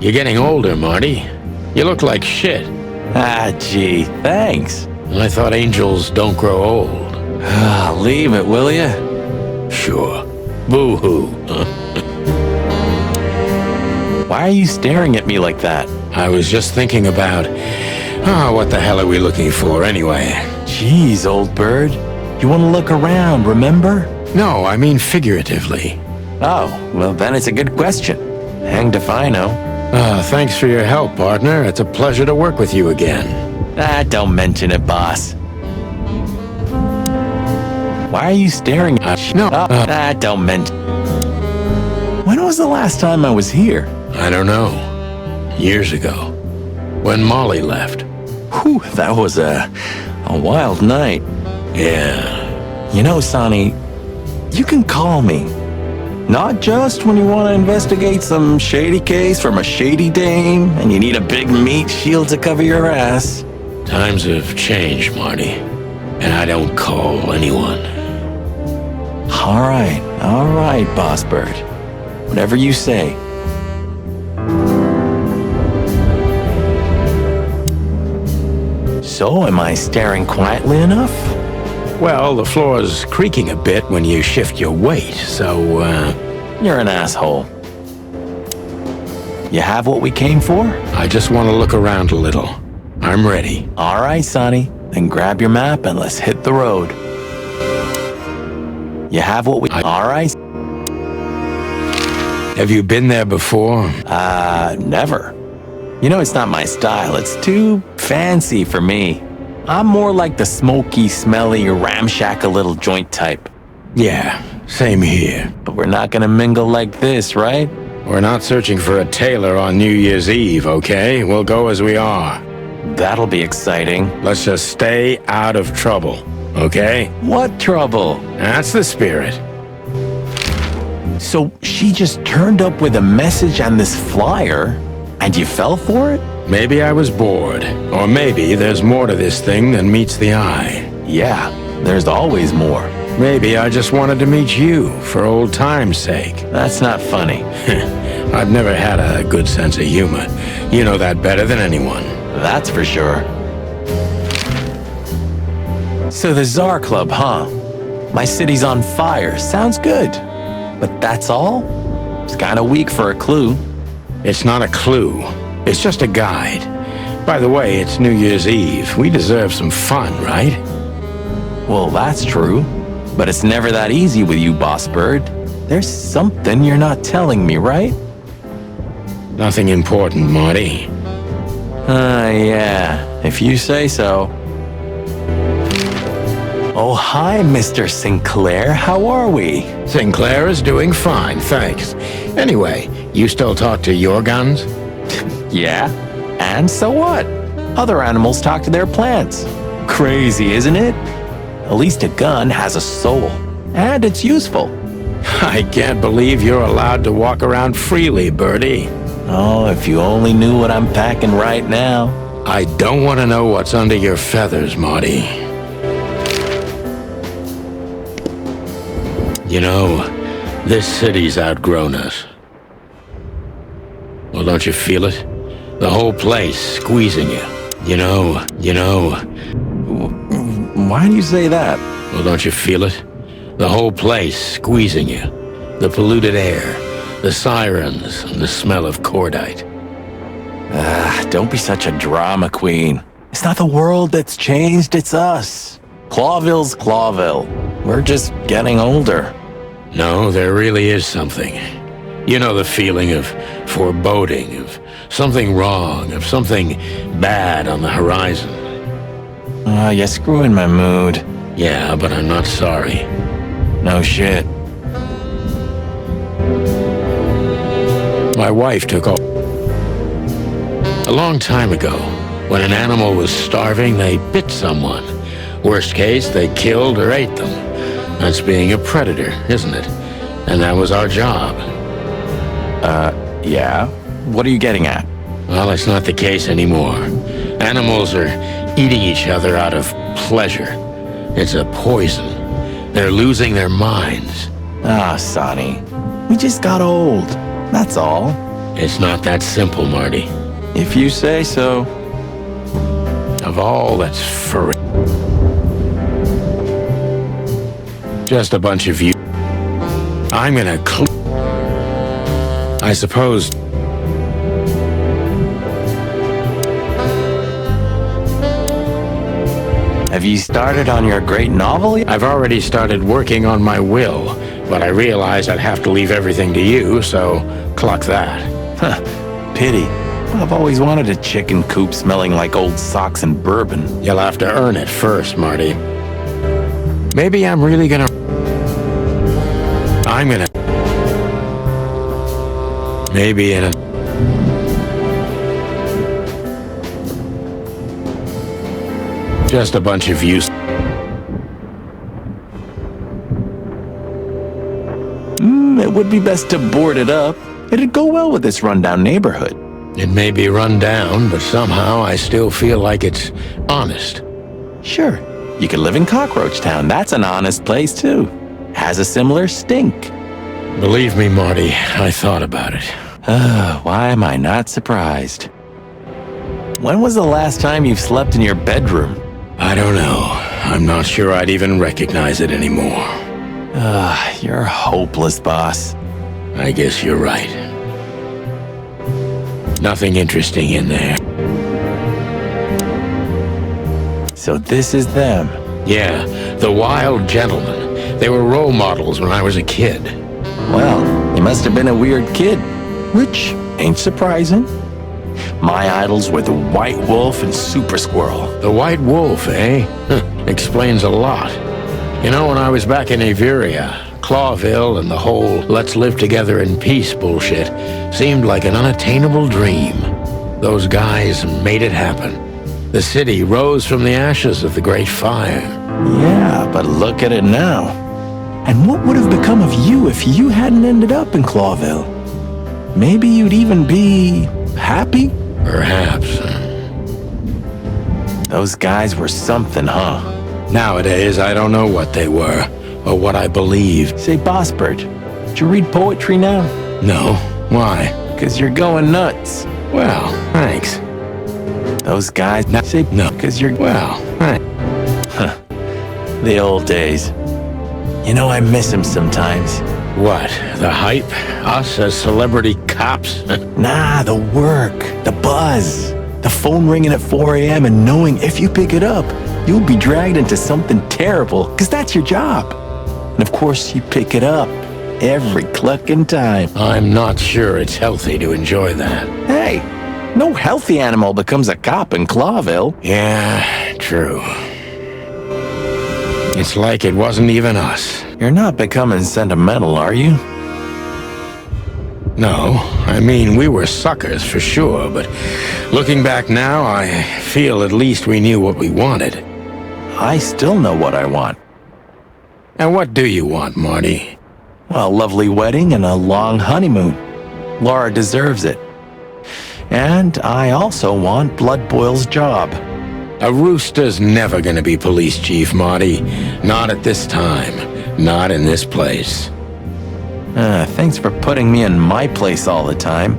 You're getting older, Marty. You look like shit. Ah, gee, thanks. I thought angels don't grow old. Leave it, will ya? Sure. Boo-hoo. Why are you staring at me like that? I was just thinking about... what the hell are we looking for anyway? Jeez, old bird. You want to look around, remember? No, I mean figuratively. Oh, well then it's a good question. Hanged if I know. Thanks for your help, partner. It's a pleasure to work with you again. Don't mention it, boss. Why are you staring at me? No. Don't mention... When was the last time I was here? I don't know. Years ago. When Molly left. Whew, that was a wild night. Yeah. You know, Sonny, you can call me. Not just when you want to investigate some shady case from a shady dame and you need a big meat shield to cover your ass. Times have changed, Marty. And I don't call anyone. All right, Boss Bird. Whatever you say. So, am I staring quietly enough? Well, the floor's creaking a bit when you shift your weight, so, You're an asshole. You have what we came for? I just want to look around a little. I'm ready. All right, Sonny. Then grab your map and let's hit the road. You have what we... All right. Have you been there before? Never. You know, it's not my style. It's too fancy for me. I'm more like the smoky, smelly, ramshackle little joint type. Yeah, same here. But we're not gonna mingle like this, right? We're not searching for a tailor on New Year's Eve, okay? We'll go as we are. That'll be exciting. Let's just stay out of trouble, okay? What trouble? That's the spirit. So she just turned up with a message and this flyer, and you fell for it? Maybe I was bored. Or maybe there's more to this thing than meets the eye. Yeah, there's always more. Maybe I just wanted to meet you for old time's sake. That's not funny. I've never had a good sense of humor. You know that better than anyone. That's for sure. So the Tsar Club, huh? My city's on fire. Sounds good. But that's all? It's kind of weak for a clue. It's not a clue. It's just a guide. By the way, it's New Year's Eve. We deserve some fun, right? Well, that's true. But it's never that easy with you, Boss Bird. There's something you're not telling me, right? Nothing important, Marty. Yeah, if you say so. Oh, hi, Mr. Sinclair. How are we? Sinclair is doing fine, thanks. Anyway, you still talk to your guns? Yeah, and so what? Other animals talk to their plants. Crazy, isn't it? At least a gun has a soul, and it's useful. I can't believe you're allowed to walk around freely, Birdie. Oh, if you only knew what I'm packing right now. I don't want to know what's under your feathers, Marty. You know, this city's outgrown us. Well, don't you feel it? The whole place squeezing you. You know... Why do you say that? Well, don't you feel it? The whole place squeezing you. The polluted air, the sirens, and the smell of cordite. Don't be such a drama queen. It's not the world that's changed, it's us. Clawville's Clawville. We're just getting older. No, there really is something. You know the feeling of foreboding, of something wrong, of something bad on the horizon. You're screwing my mood. Yeah, but I'm not sorry. No shit. My wife took off. A long time ago, when an animal was starving, they bit someone. Worst case, they killed or ate them. That's being a predator, isn't it? And that was our job. Yeah? What are you getting at? Well, it's not the case anymore. Animals are eating each other out of pleasure. It's a poison. They're losing their minds. Sonny. We just got old. That's all. It's not that simple, Marty. If you say so. Of all that's furry. Just a bunch of you. I'm gonna I suppose. Have you started on your great novel yet? I've already started working on my will, but I realized I'd have to leave everything to you, so cluck that. Huh. Pity. I've always wanted a chicken coop smelling like old socks and bourbon. You'll have to earn it first, Marty. Maybe I'm really gonna... Maybe in a... Just a bunch of use... It would be best to board it up. It'd go well with this rundown neighborhood. It may be run down, but somehow I still feel like it's honest. Sure, you could live in Cockroach Town. That's an honest place, too. Has a similar stink. Believe me, Marty, I thought about it. Why am I not surprised? When was the last time you've slept in your bedroom? I don't know. I'm not sure I'd even recognize it anymore. You're hopeless, boss. I guess you're right. Nothing interesting in there. So this is them. Yeah, the Wild Gentlemen. They were role models when I was a kid. Well, you must have been a weird kid, which ain't surprising. My idols were the White Wolf and Super Squirrel. The White Wolf, eh? Explains a lot. You know, when I was back in Averia, Clawville and the whole let's live together in peace bullshit seemed like an unattainable dream. Those guys made it happen. The city rose from the ashes of the Great Fire. Yeah, but look at it now. And what would have become of you if you hadn't ended up in Clawville? Maybe you'd even be happy? Perhaps. Those guys were something, huh? Nowadays, I don't know what they were, or what I believed. Say, Bossbert, do you read poetry now? No. Why? 'Cause you're going nuts. Well, thanks. Those guys... Say, no. 'Cause you're... Well, thanks. Huh. The old days. You know, I miss them sometimes. What? The hype? Us as celebrity cops? Nah, the work, the buzz, the phone ringing at 4 a.m. and knowing if you pick it up, you'll be dragged into something terrible, because that's your job. And of course, you pick it up every clucking time. I'm not sure it's healthy to enjoy that. Hey, no healthy animal becomes a cop in Clawville. Yeah, true. It's like it wasn't even us. You're not becoming sentimental, are you? No, I mean, we were suckers for sure, but looking back now, I feel at least we knew what we wanted. I still know what I want. And what do you want, Marty? Well, a lovely wedding and a long honeymoon. Laura deserves it. And I also want Blood Boyle's job. A rooster's never gonna be police chief, Marty. Not at this time. Not in this place. Thanks for putting me in my place all the time.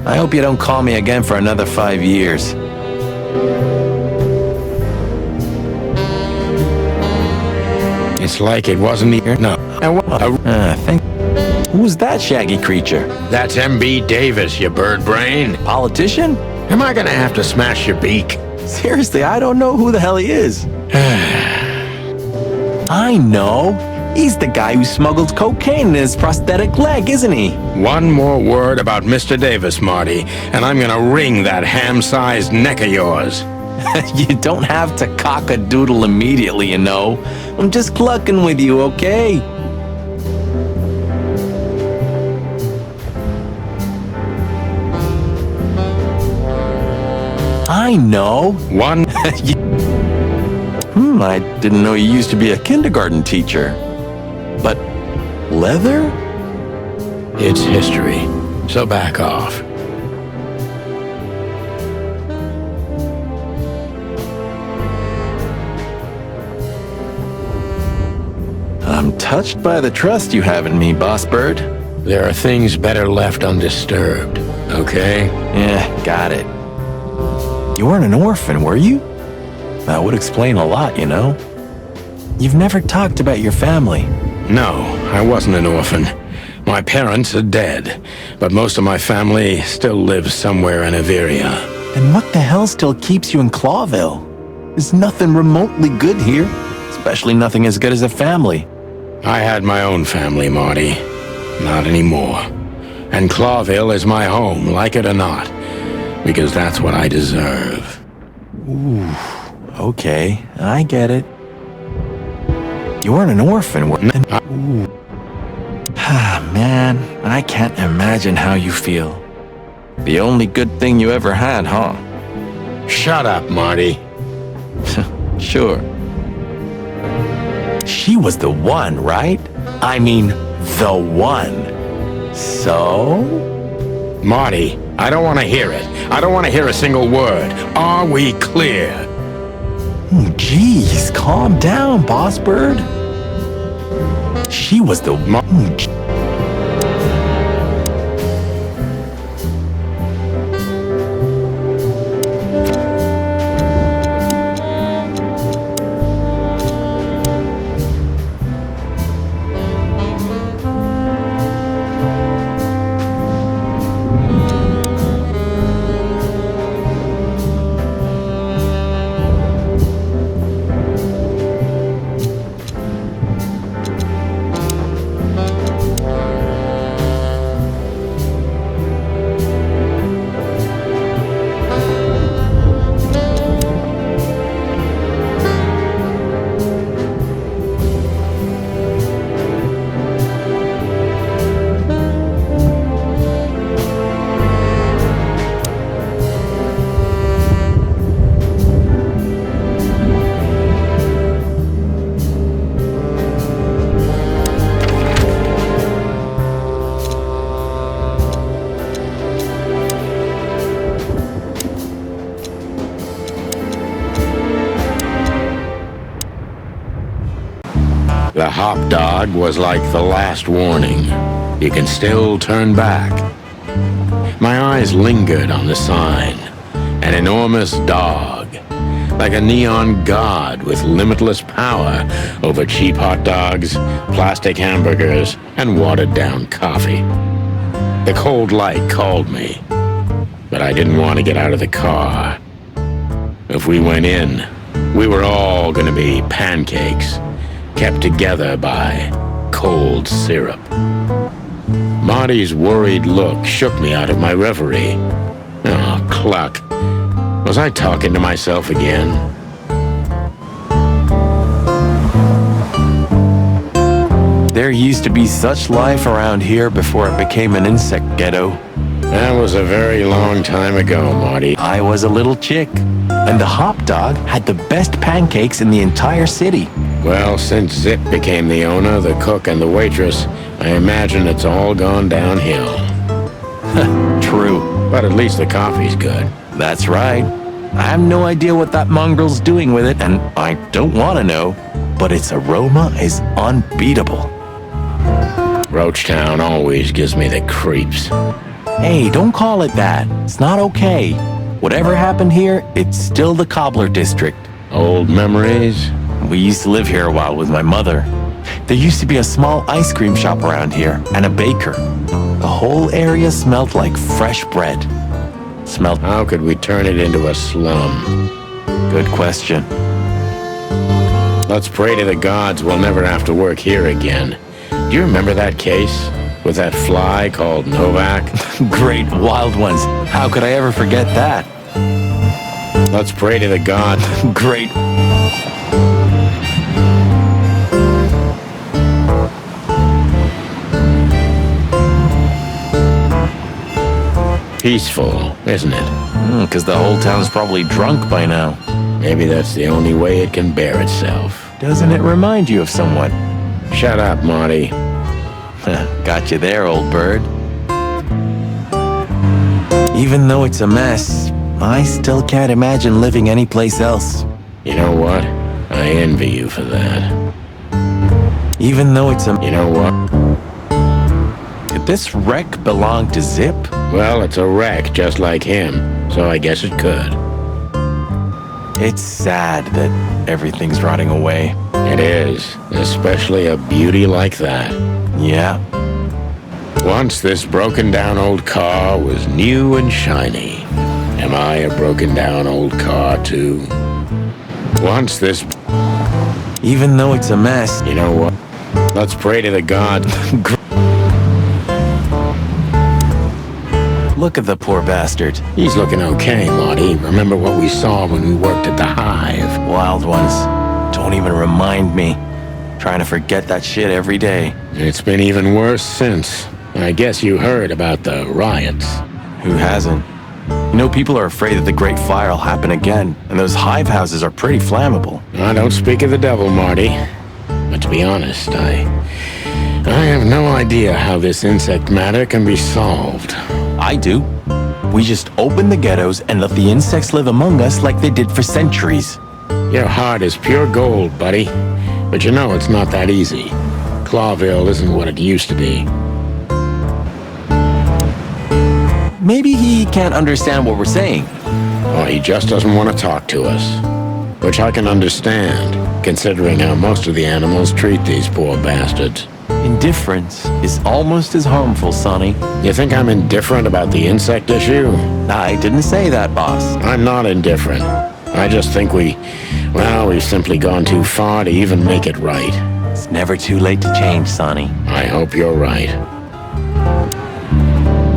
I hope you don't call me again for another 5 years. It's like it wasn't here. No. Who's that shaggy creature? That's M.B. Davis, you bird brain. Politician? Am I gonna have to smash your beak? Seriously, I don't know who the hell he is. I know. He's the guy who smuggled cocaine in his prosthetic leg, isn't he? One more word about Mr. Davis, Marty, and I'm gonna wring that ham-sized neck of yours. You don't have to cock-a-doodle immediately, you know. I'm just clucking with you, okay? I know. One. I didn't know you used to be a kindergarten teacher. But leather? It's history, so back off. I'm touched by the trust you have in me, Boss Bird. There are things better left undisturbed, okay? Yeah, got it. You weren't an orphan, were you? That would explain a lot, you know? You've never talked about your family. No, I wasn't an orphan. My parents are dead, but most of my family still lives somewhere in Averia. Then what the hell still keeps you in Clawville? There's nothing remotely good here, especially nothing as good as a family. I had my own family, Marty. Not anymore. And Clawville is my home, like it or not, because that's what I deserve. Ooh, okay, I get it. You weren't an orphan, were you? Ooh. Ah, man, I can't imagine how you feel. The only good thing you ever had, huh? Shut up, Marty. Sure. She was the one, right? I mean, the one. So? Marty, I don't want to hear it. I don't want to hear a single word. Are we clear? Geez, calm down, boss bird. She was the one. The hop dog was like the last warning. You can still turn back. My eyes lingered on the sign. An enormous dog, like a neon god with limitless power over cheap hot dogs, plastic hamburgers, and watered-down coffee. The cold light called me, but I didn't want to get out of the car. If we went in, we were all going to be pancakes, kept together by cold syrup. Marty's worried look shook me out of my reverie. Oh, cluck. Was I talking to myself again? There used to be such life around here before it became an insect ghetto. That was a very long time ago, Marty. I was a little chick, and the hop dog had the best pancakes in the entire city. Well, since Zip became the owner, the cook, and the waitress, I imagine it's all gone downhill. True. But at least the coffee's good. That's right. I have no idea what that mongrel's doing with it, and I don't want to know, but its aroma is unbeatable. Roachtown always gives me the creeps. Hey, don't call it that. It's not okay. Whatever happened here, it's still the Cobbler District. Old memories? We used to live here a while with my mother. There used to be a small ice cream shop around here, and a baker. The whole area smelled like fresh bread. How could we turn it into a slum? Good question. Let's pray to the gods we'll never have to work here again. Do you remember that case with that fly called Novak? Great wild ones. How could I ever forget that? Let's pray to the gods. Great. Peaceful, isn't it? Because the whole town's probably drunk by now. Maybe that's the only way it can bear itself. Doesn't it remind you of someone? Shut up, Marty. Got you there, old bird. Even though it's a mess, I still can't imagine living anyplace else. You know what? I envy you for that. Even though it's a... You know what? Could this wreck belong to Zip? Well, it's a wreck just like him, so I guess it could. It's sad that everything's rotting away. It is, especially a beauty like that. Yeah. Once this broken down old car was new and shiny. Am I a broken down old car too? Once this... Even though it's a mess. You know what? Let's pray to the gods. Look at the poor bastard. He's looking okay, Marty. Remember what we saw when we worked at the Hive? Wild ones. Don't even remind me. Trying to forget that shit every day. It's been even worse since. I guess you heard about the riots. Who hasn't? You know, people are afraid that the Great Fire will happen again, and those hive houses are pretty flammable. I don't speak of the devil, Marty. But to be honest, I have no idea how this insect matter can be solved. I do. We just open the ghettos and let the insects live among us like they did for centuries. Your heart is pure gold, buddy. But you know it's not that easy. Clawville isn't what it used to be. Maybe he can't understand what we're saying. Or he just doesn't want to talk to us. Which I can understand, considering how most of the animals treat these poor bastards. Indifference is almost as harmful, Sonny. You think I'm indifferent about the insect issue? I didn't say that, boss. I'm not indifferent. I just think we've simply gone too far to even make it right. It's never too late to change, Sonny. I hope you're right.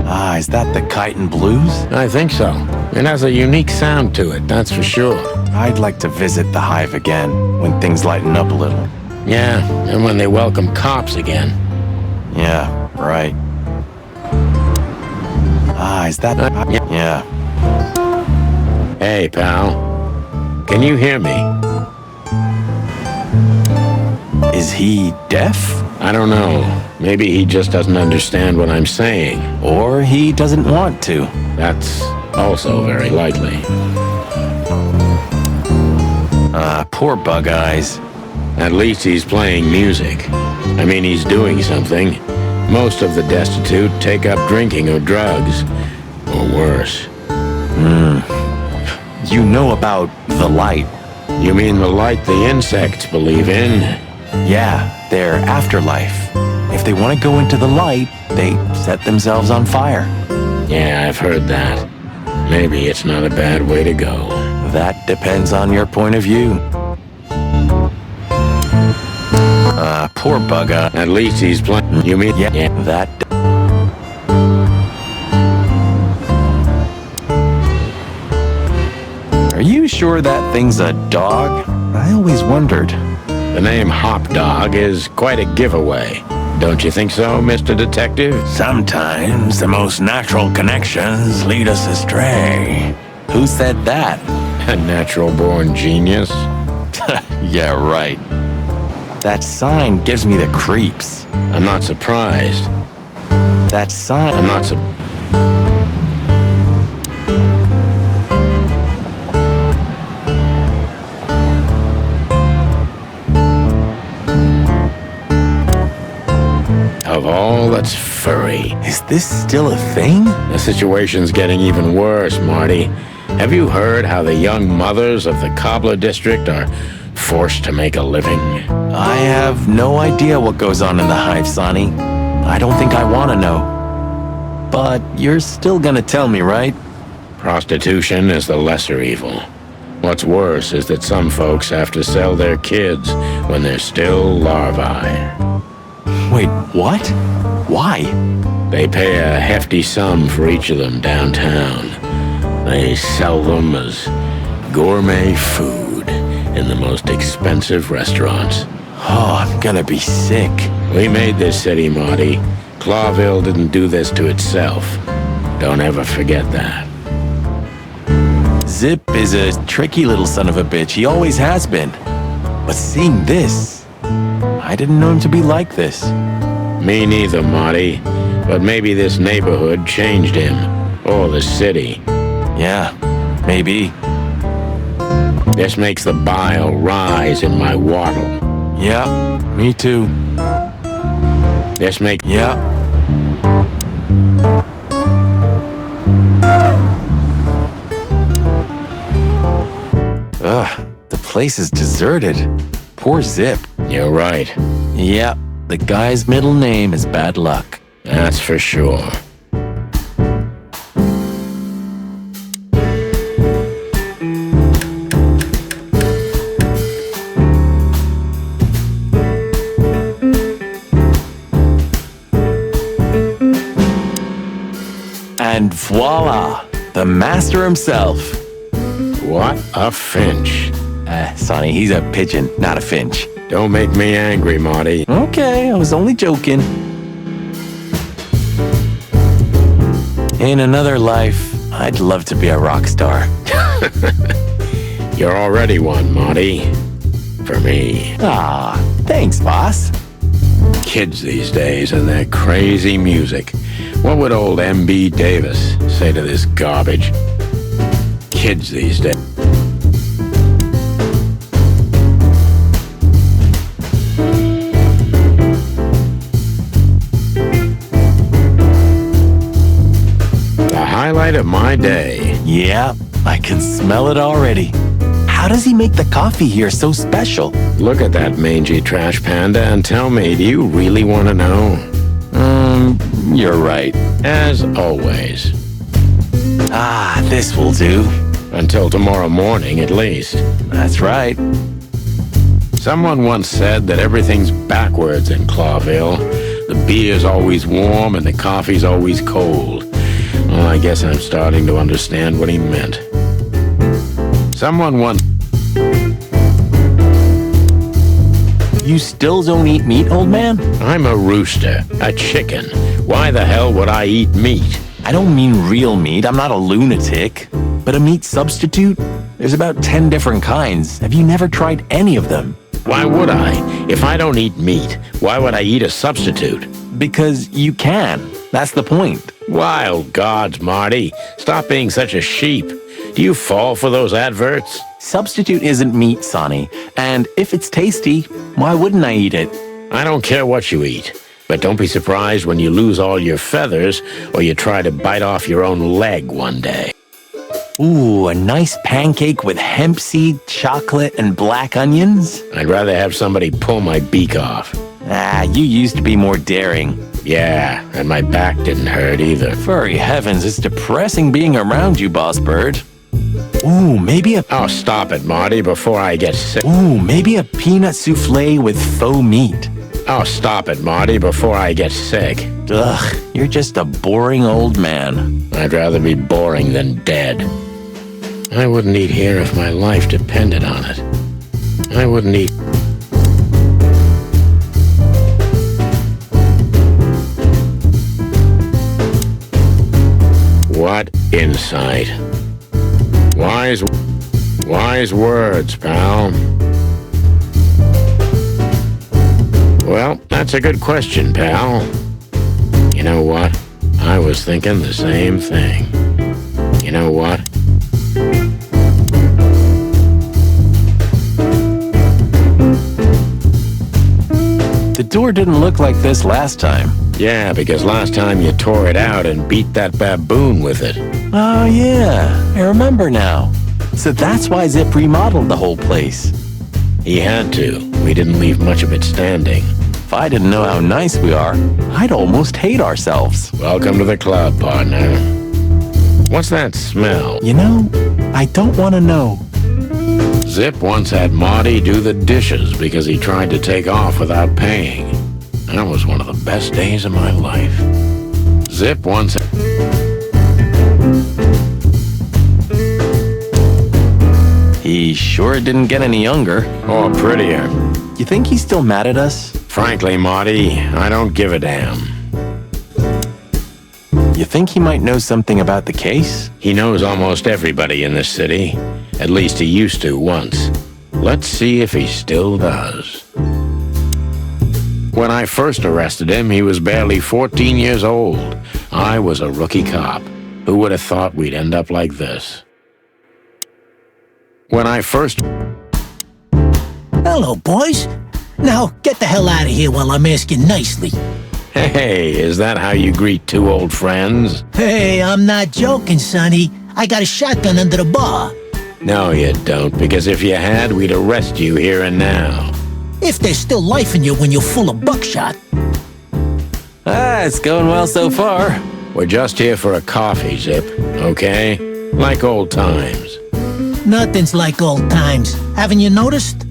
Ah, is that the Kite and Blues? I think so. It has a unique sound to it, that's for sure. I'd like to visit the Hive again, when things lighten up a little. Yeah, and when they welcome cops again. Yeah, right. Ah, is that... Yeah. Hey, pal. Can you hear me? Is he deaf? I don't know. Maybe he just doesn't understand what I'm saying. Or he doesn't want to. That's also very likely. Poor Bug Eyes. At least he's playing music. I mean, he's doing something. Most of the destitute take up drinking or drugs. Or worse. You know about the light. You mean the light the insects believe in? Yeah, their afterlife. If they want to go into the light, they set themselves on fire. Yeah, I've heard that. Maybe it's not a bad way to go. That depends on your point of view. Poor Bug Eye. At least he's playing. You mean? Yeah, that... Are you sure that thing's a dog? I always wondered. The name Hop Dog is quite a giveaway. Don't you think so, Mr. Detective? Sometimes the most natural connections lead us astray. Who said that? A natural-born genius? Yeah, right. That sign gives me the creeps. I'm not surprised. That sign... I'm not surprised. Of all that's furry. Is this still a thing? The situation's getting even worse, Marty. Have you heard how the young mothers of the Cobbler District are forced to make a living? I have no idea what goes on in the Hive, Sonny. I don't think I want to know. But you're still gonna tell me, right? Prostitution is the lesser evil. What's worse is that some folks have to sell their kids when they're still larvae. Wait, what? Why? They pay a hefty sum for each of them downtown. They sell them as gourmet food in the most expensive restaurants. Oh, I'm gonna be sick. We made this city, Marty. Clawville didn't do this to itself. Don't ever forget that. Zip is a tricky little son of a bitch. He always has been. But seeing this, I didn't know him to be like this. Me neither, Marty. But maybe this neighborhood changed him. Or the city. Yeah, maybe. This makes the bile rise in my waddle. Yeah, me too. This makes... Yeah. place is deserted. Poor Zip. You're right. Yeah, the guy's middle name is Bad Luck. That's for sure. And voila, the master himself. What a finch. Sonny, he's a pigeon, not a finch. Don't make me angry, Marty. Okay, I was only joking. In another life, I'd love to be a rock star. You're already one, Marty. For me. Ah, thanks, boss. Kids these days and their crazy music. What would old M.B. Davis say to this garbage? Kids these days. The highlight of my day. Yeah, I can smell it already. How does he make the coffee here so special? Look at that mangy trash panda and tell me, do you really want to know? You're right. As always. Ah, this will do. Until tomorrow morning, at least. That's right. Someone once said that everything's backwards in Clawville. The beer's always warm and the coffee's always cold. Well, I guess I'm starting to understand what he meant. Someone once... You still don't eat meat, old man? I'm a rooster, a chicken. Why the hell would I eat meat? I don't mean real meat. I'm not a lunatic. But a meat substitute? There's about 10 different kinds. Have you never tried any of them? Why would I? If I don't eat meat, why would I eat a substitute? Because you can. That's the point. Wild gods, Marty. Stop being such a sheep. Do you fall for those adverts? Substitute isn't meat, Sonny. And if it's tasty, why wouldn't I eat it? I don't care what you eat. But don't be surprised when you lose all your feathers or you try to bite off your own leg one day. Ooh, a nice pancake with hemp seed, chocolate, and black onions? I'd rather have somebody pull my beak off. Ah, you used to be more daring. Yeah, and my back didn't hurt either. Furry heavens, it's depressing being around you, Boss Bird. Ooh, maybe a... Oh, stop it, Marty, before I get sick. Ooh, maybe a peanut souffle with faux meat. Oh, stop it, Marty, before I get sick. Ugh, you're just a boring old man. I'd rather be boring than dead. I wouldn't eat here if my life depended on it. I wouldn't eat... What insight. Wise words, pal. Well, that's a good question, pal. You know what? I was thinking the same thing. You know what? The door didn't look like this last time. Yeah, because last time you tore it out and beat that baboon with it. Oh, yeah. I remember now. So that's why Zip remodeled the whole place. He had to. We didn't leave much of it standing. If I didn't know how nice we are, I'd almost hate ourselves. Welcome to the club, partner. What's that smell? You know, I don't want to know. Zip once had Marty do the dishes because he tried to take off without paying. That was one of the best days of my life. Zip once... He sure didn't get any younger. Or prettier. You think he's still mad at us? Frankly, Marty, I don't give a damn. You think he might know something about the case? He knows almost everybody in this city. At least he used to once. Let's see if he still does. When I first arrested him, he was barely 14 years old. I was a rookie cop. Who would have thought we'd end up like this? When I first... Hello, boys. Now, get the hell out of here while I'm asking nicely. Hey, is that how you greet two old friends? Hey, I'm not joking, Sonny. I got a shotgun under the bar. No, you don't, because if you had, we'd arrest you here and now. If there's still life in you when you're full of buckshot. It's going well so far. We're just here for a coffee, Zip, okay? Like old times. Nothing's like old times. Haven't you noticed?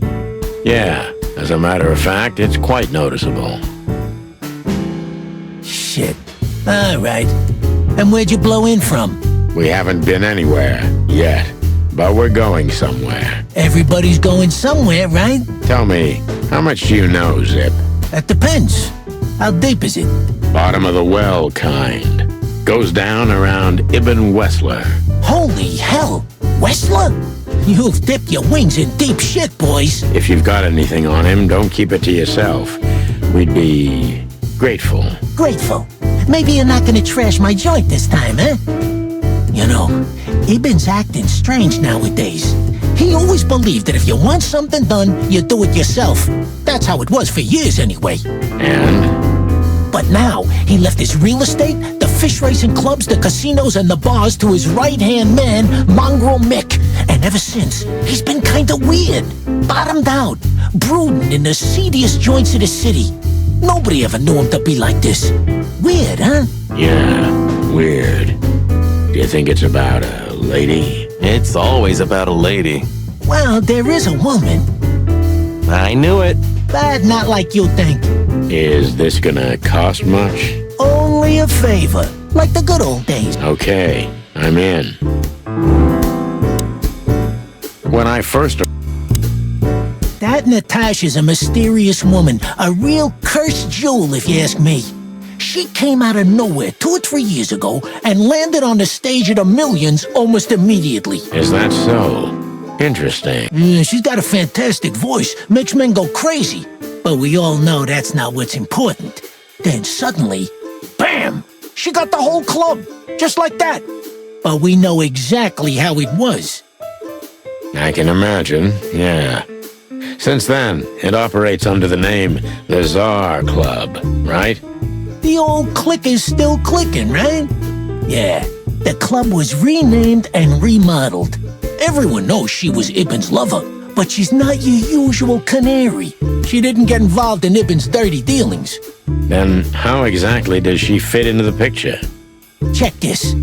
Yeah, as a matter of fact, it's quite noticeable. Shit. All right. And where'd you blow in from? We haven't been anywhere yet, but we're going somewhere. Everybody's going somewhere, right? Tell me, how much do you know, Zip? That depends. How deep is it? Bottom of the well kind. Goes down around Ibn Wessler. Holy hell! Wessler? You've dipped your wings in deep shit, boys. If you've got anything on him, don't keep it to yourself. We'd be grateful. Grateful. Maybe you're not gonna trash my joint this time, eh? You know, Ibn's acting strange nowadays. He always believed that if you want something done, you do it yourself. That's how it was for years anyway. And? But now, he left his real estate, the fish racing clubs, the casinos, and the bars to his right-hand man, Mongrel Mick. And ever since, he's been kinda weird. Bottomed out, brooding in the seediest joints of the city. Nobody ever knew him to be like this. Weird, huh? Yeah, weird. Do you think it's about a lady? It's always about a lady. Well, there is a woman, I knew it. but not like you think. Is this gonna cost much? Only a favor, like the good old days. Okay, I'm in. When I first... That Natasha's a mysterious woman, a real cursed jewel if you ask me. She came out of nowhere 2 or 3 years ago and landed on the stage of the millions almost immediately. Is that so? Interesting. She's got a fantastic voice, makes men go crazy. But we all know that's not what's important. Then suddenly, bam! She got the whole club, just like that. But we know exactly how it was. I can imagine, yeah. Since then, it operates under the name the Czar Club, right? The old click is still clicking, right? Yeah, the club was renamed and remodeled. Everyone knows she was Ibn's lover, but she's not your usual canary. She didn't get involved in Ibn's dirty dealings. Then how exactly does she fit into the picture? Check this.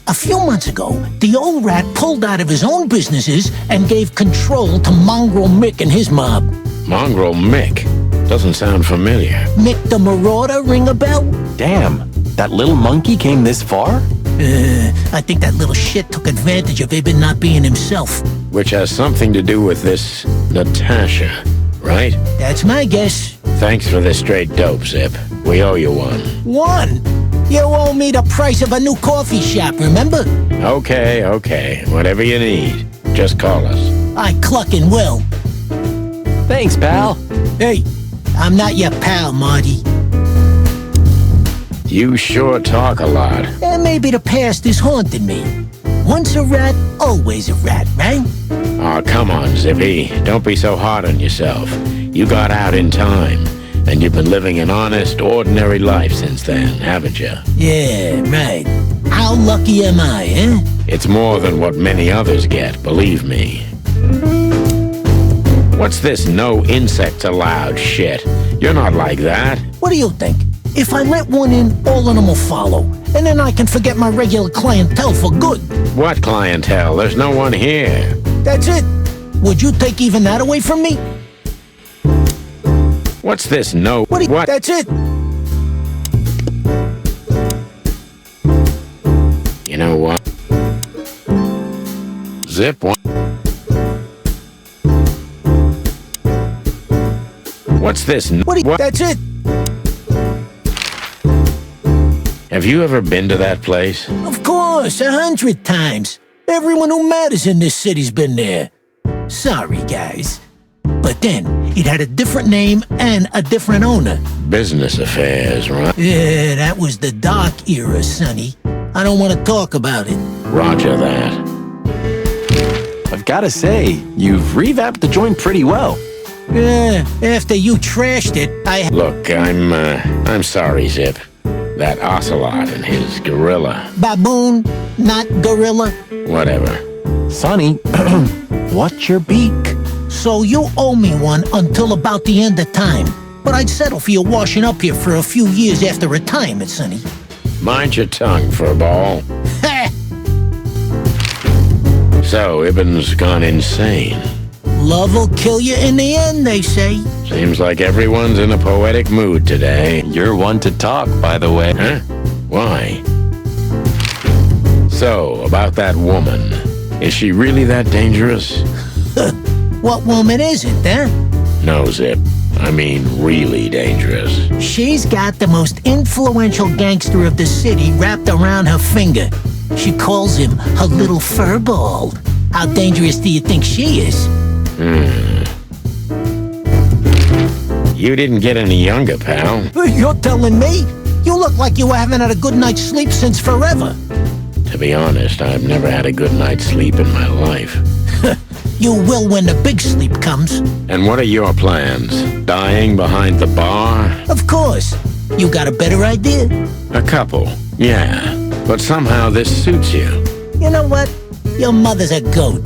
A few months ago, the old rat pulled out of his own businesses and gave control to Mongrel Mick and his mob. Mongrel Mick? Doesn't sound familiar. Mick the Marauder ring a bell? Damn, that little monkey came this far? I think that little shit took advantage of Ibn not being himself. Which has something to do with this Natasha, right? That's my guess. Thanks for the straight dope, Zip. We owe you one. One? You owe me the price of a new coffee shop, remember? Okay. Whatever you need. Just call us. I clucking will. Thanks, pal. Hey, I'm not your pal, Marty. You sure talk a lot. And maybe the past is haunting me. Once a rat, always a rat, right? Aw, come on, Zippy. Don't be so hard on yourself. You got out in time, and you've been living an honest, ordinary life since then, haven't you? Yeah, right. How lucky am I, eh? It's more than what many others get, believe me. What's this no insects allowed shit? You're not like that. What do you think? If I let one in, all of them will follow. And then I can forget my regular clientele for good. What clientele? There's no one here. That's it. Would you take even that away from me? What's this no... What? That's it. You know what? Zip one... What's this? What? That's it. Have you ever been to that place? Of course, 100 times. Everyone who matters in this city's been there. Sorry, guys. But then, it had a different name and a different owner. Business affairs, right? Yeah, that was the dark era, Sonny. I don't want to talk about it. Roger that. I've got to say, you've revamped the joint pretty well. Yeah, after you trashed it, Look, I'm sorry, Zip. That ocelot and his gorilla. Baboon, not gorilla. Whatever. Sonny, Watch your beak. So you owe me one until about the end of time. But I'd settle for you washing up here for a few years after retirement, sonny. Mind your tongue, furball. Ha! So, Ibn's gone insane. Love will kill you in the end, they say. Seems like everyone's in a poetic mood today. You're one to talk, by the way. Huh? Why? So, about that woman. Is she really that dangerous? What woman is it, huh? No, Zip. I mean, really dangerous. She's got the most influential gangster of the city wrapped around her finger. She calls him her little furball. How dangerous do you think she is? You didn't get any younger, pal. You're telling me? You look like you haven't had a good night's sleep since forever. To be honest, I've never had a good night's sleep in my life. You will when the big sleep comes. And what are your plans? Dying behind the bar? Of course. You got a better idea? A couple, yeah. But somehow this suits you. You know what? Your mother's a goat.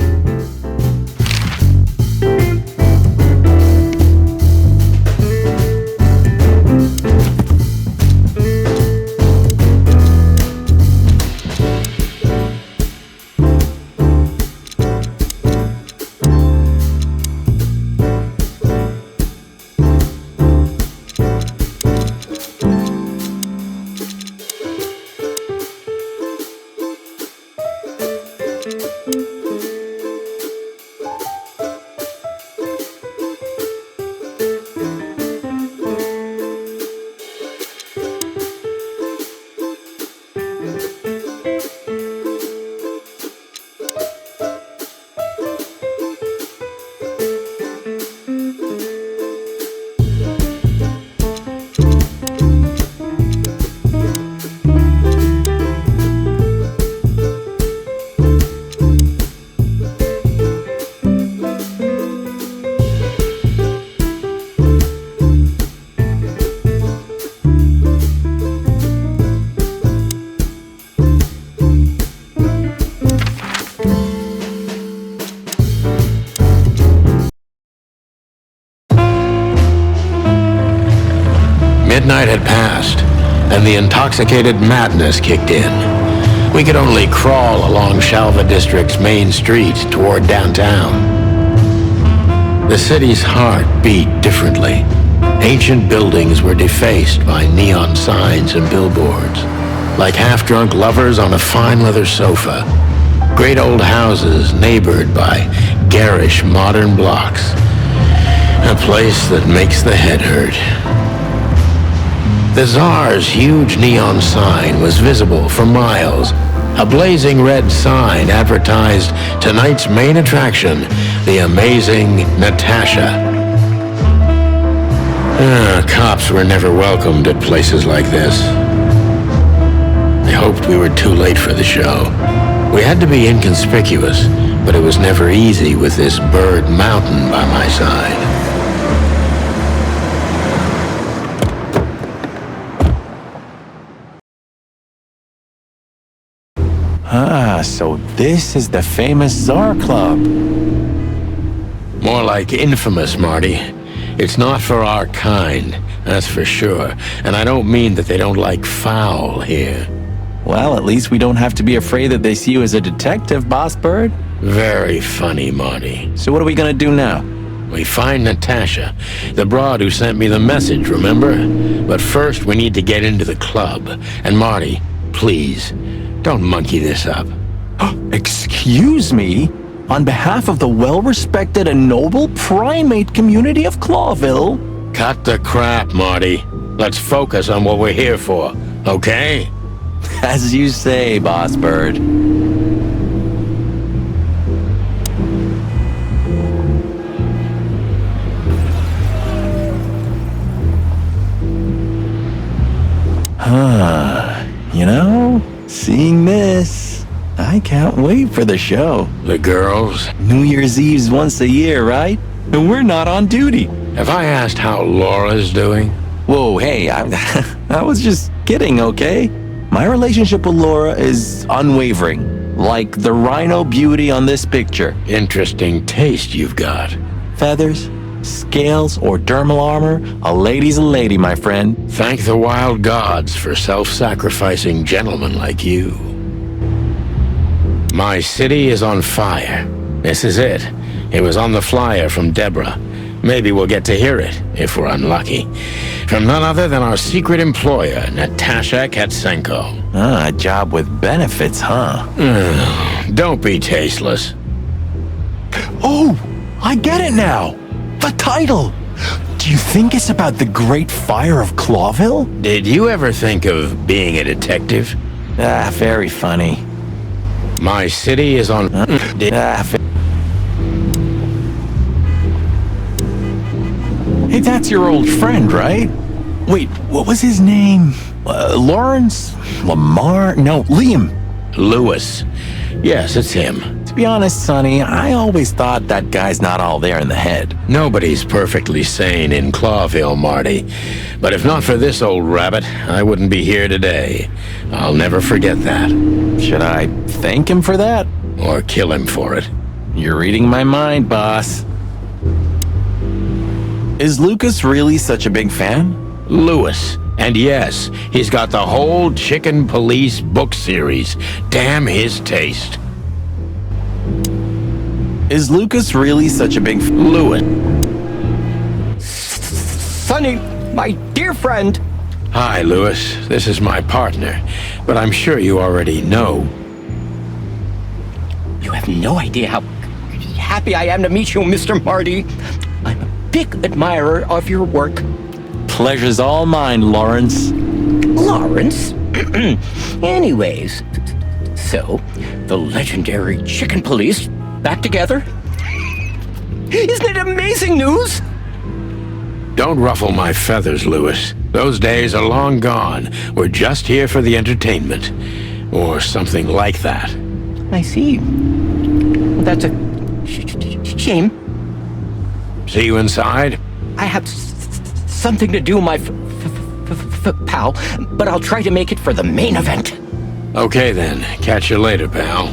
Midnight had passed, and the intoxicated madness kicked in. We could only crawl along Shalva District's main street toward downtown. The city's heart beat differently. Ancient buildings were defaced by neon signs and billboards, like half-drunk lovers on a fine leather sofa. Great old houses neighbored by garish modern blocks. A place that makes the head hurt. The Tsar's huge neon sign was visible for miles. A blazing red sign advertised tonight's main attraction, the amazing Natasha. Cops were never welcomed at places like this. I hoped we were too late for the show. We had to be inconspicuous, but it was never easy with this bird mountain by my side. So this is the famous Tsar Club. More like infamous, Marty. It's not for our kind, that's for sure. And I don't mean that they don't like foul here. Well, at least we don't have to be afraid that they see you as a detective, Boss Bird. Very funny, Marty. So what are we gonna do now? We find Natasha, the broad who sent me the message, remember? But first we need to get into the club. And Marty, please, don't monkey this up. Excuse me? On behalf of the well-respected and noble primate community of Clawville? Cut the crap, Marty. Let's focus on what we're here for, okay? As you say, Boss Bird. You know, seeing this, I can't wait for the show. The girls? New Year's Eve's once a year, right? And we're not on duty. Have I asked how Laura's doing? Whoa, hey, I was just kidding, okay? My relationship with Laura is unwavering. Like the rhino beauty on this picture. Interesting taste you've got. Feathers, scales, or dermal armor, a lady's a lady, my friend. Thank the wild gods for self-sacrificing gentlemen like you. My city is on fire. This is it. It was on the flyer from Deborah. Maybe we'll get to hear it, if we're unlucky. From none other than our secret employer, Natasha Katsenko. Ah, a job with benefits, huh? Don't be tasteless. Oh, I get it now. The title. Do you think it's about the Great Fire of Clawville? Did you ever think of being a detective? Ah, very funny. My city is on... Hey, that's your old friend, right? Wait, what was his name? Lawrence? Lamar? No, Liam. Lewis. Yes, it's him. To be honest, Sonny, I always thought that guy's not all there in the head. Nobody's perfectly sane in Clawville, Marty. But if not for this old rabbit, I wouldn't be here today. I'll never forget that. Should I thank him for that? Or kill him for it. You're reading my mind, boss. Is Lucas really such a big fan? Lewis. And yes, he's got the whole Chicken Police book series. Damn his taste. Is Lucas really such a big Lewis. Sonny, my dear friend. Hi, Lewis. This is my partner. But I'm sure you already know. You have no idea how happy I am to meet you, Mr. Marty. I'm a big admirer of your work. Pleasure's all mine, Lawrence. Lawrence? Anyways, so, the legendary Chicken Police back together? Isn't it amazing news? Don't ruffle my feathers, Lewis. Those days are long gone. We're just here for the entertainment. Or something like that. I see. Well, that's a shame. See you inside? I have something to do, my pal, but I'll try to make it for the main event. Okay then. Catch you later, pal.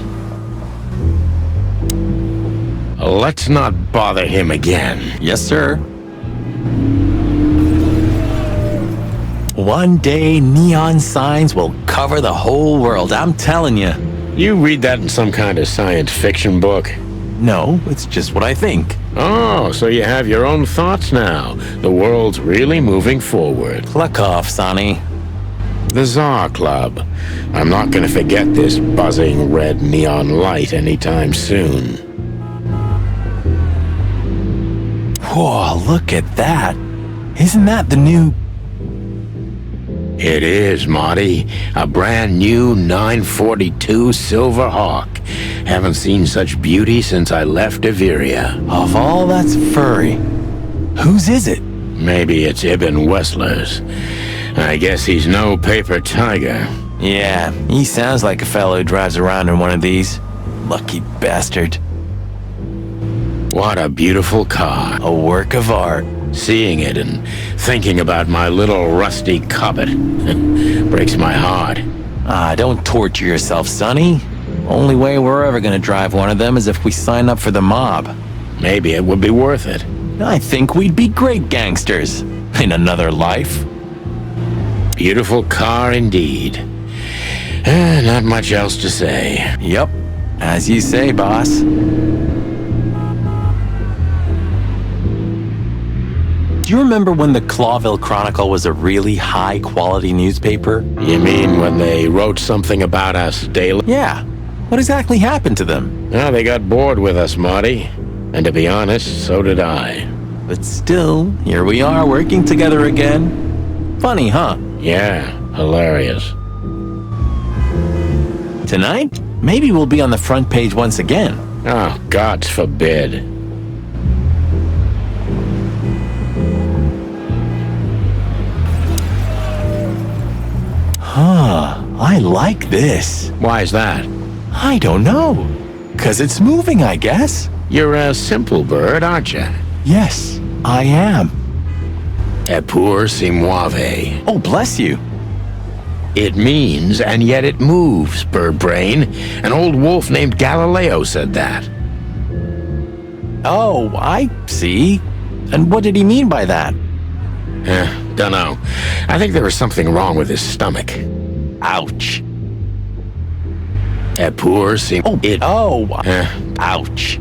Let's not bother him again. Yes, sir. One day, neon signs will cover the whole world, I'm telling you. You read that in some kind of science fiction book? No, it's just what I think. Oh, so you have your own thoughts now. The world's really moving forward. Cluck off, Sonny. The Tsar Club. I'm not going to forget this buzzing red neon light anytime soon. Whoa, look at that. Isn't that the new... It is, Marty. A brand new 942 Silver Hawk. Haven't seen such beauty since I left Averia. Of all that's furry, whose is it? Maybe it's Ibn Wessler's. I guess he's no paper tiger. Yeah, he sounds like a fellow who drives around in one of these. Lucky bastard. What a beautiful car. A work of art. Seeing it and thinking about my little rusty Cobbett breaks my heart. Ah, don't torture yourself, Sonny. Only way we're ever gonna drive one of them is if we sign up for the mob. Maybe it would be worth it. I think we'd be great gangsters in another life. Beautiful car indeed. Not much else to say. Yep, as you say, boss. Do you remember when the Clawville Chronicle was a really high-quality newspaper? You mean when they wrote something about us daily? Yeah. What exactly happened to them? Well, they got bored with us, Marty. And to be honest, so did I. But still, here we are working together again. Funny, huh? Yeah, hilarious. Tonight, maybe we'll be on the front page once again. Oh, gods forbid. Huh, I like this. Why is that? I don't know. 'Cause it's moving, I guess. You're a simple bird, aren't you? Yes, I am. Epur si muove. Oh, bless you. It means, and yet it moves, bird brain. An old wolf named Galileo said that. Oh, I see. And what did he mean by that? Dunno. I think there was something wrong with his stomach. Ouch. Poor seem. Ouch.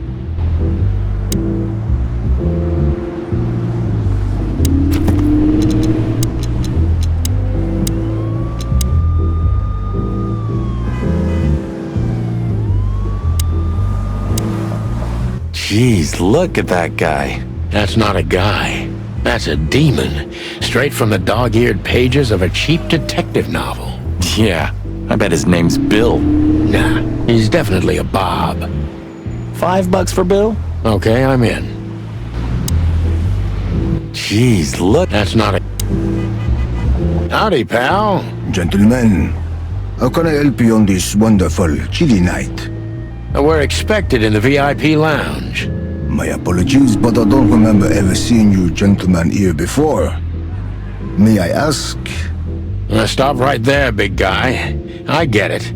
Jeez, look at that guy. That's not a guy. That's a demon. Straight from the dog-eared pages of a cheap detective novel. Yeah, I bet his name's Bill. Nah, he's definitely a Bob. $5 for Bill? Okay, I'm in. Jeez, look. That's not a... Howdy, pal. Gentlemen, how can I help you on this wonderful, chilly night? We're expected in the VIP lounge. My apologies, but I don't remember ever seeing you gentlemen here before. May I ask? Stop right there, big guy. I get it.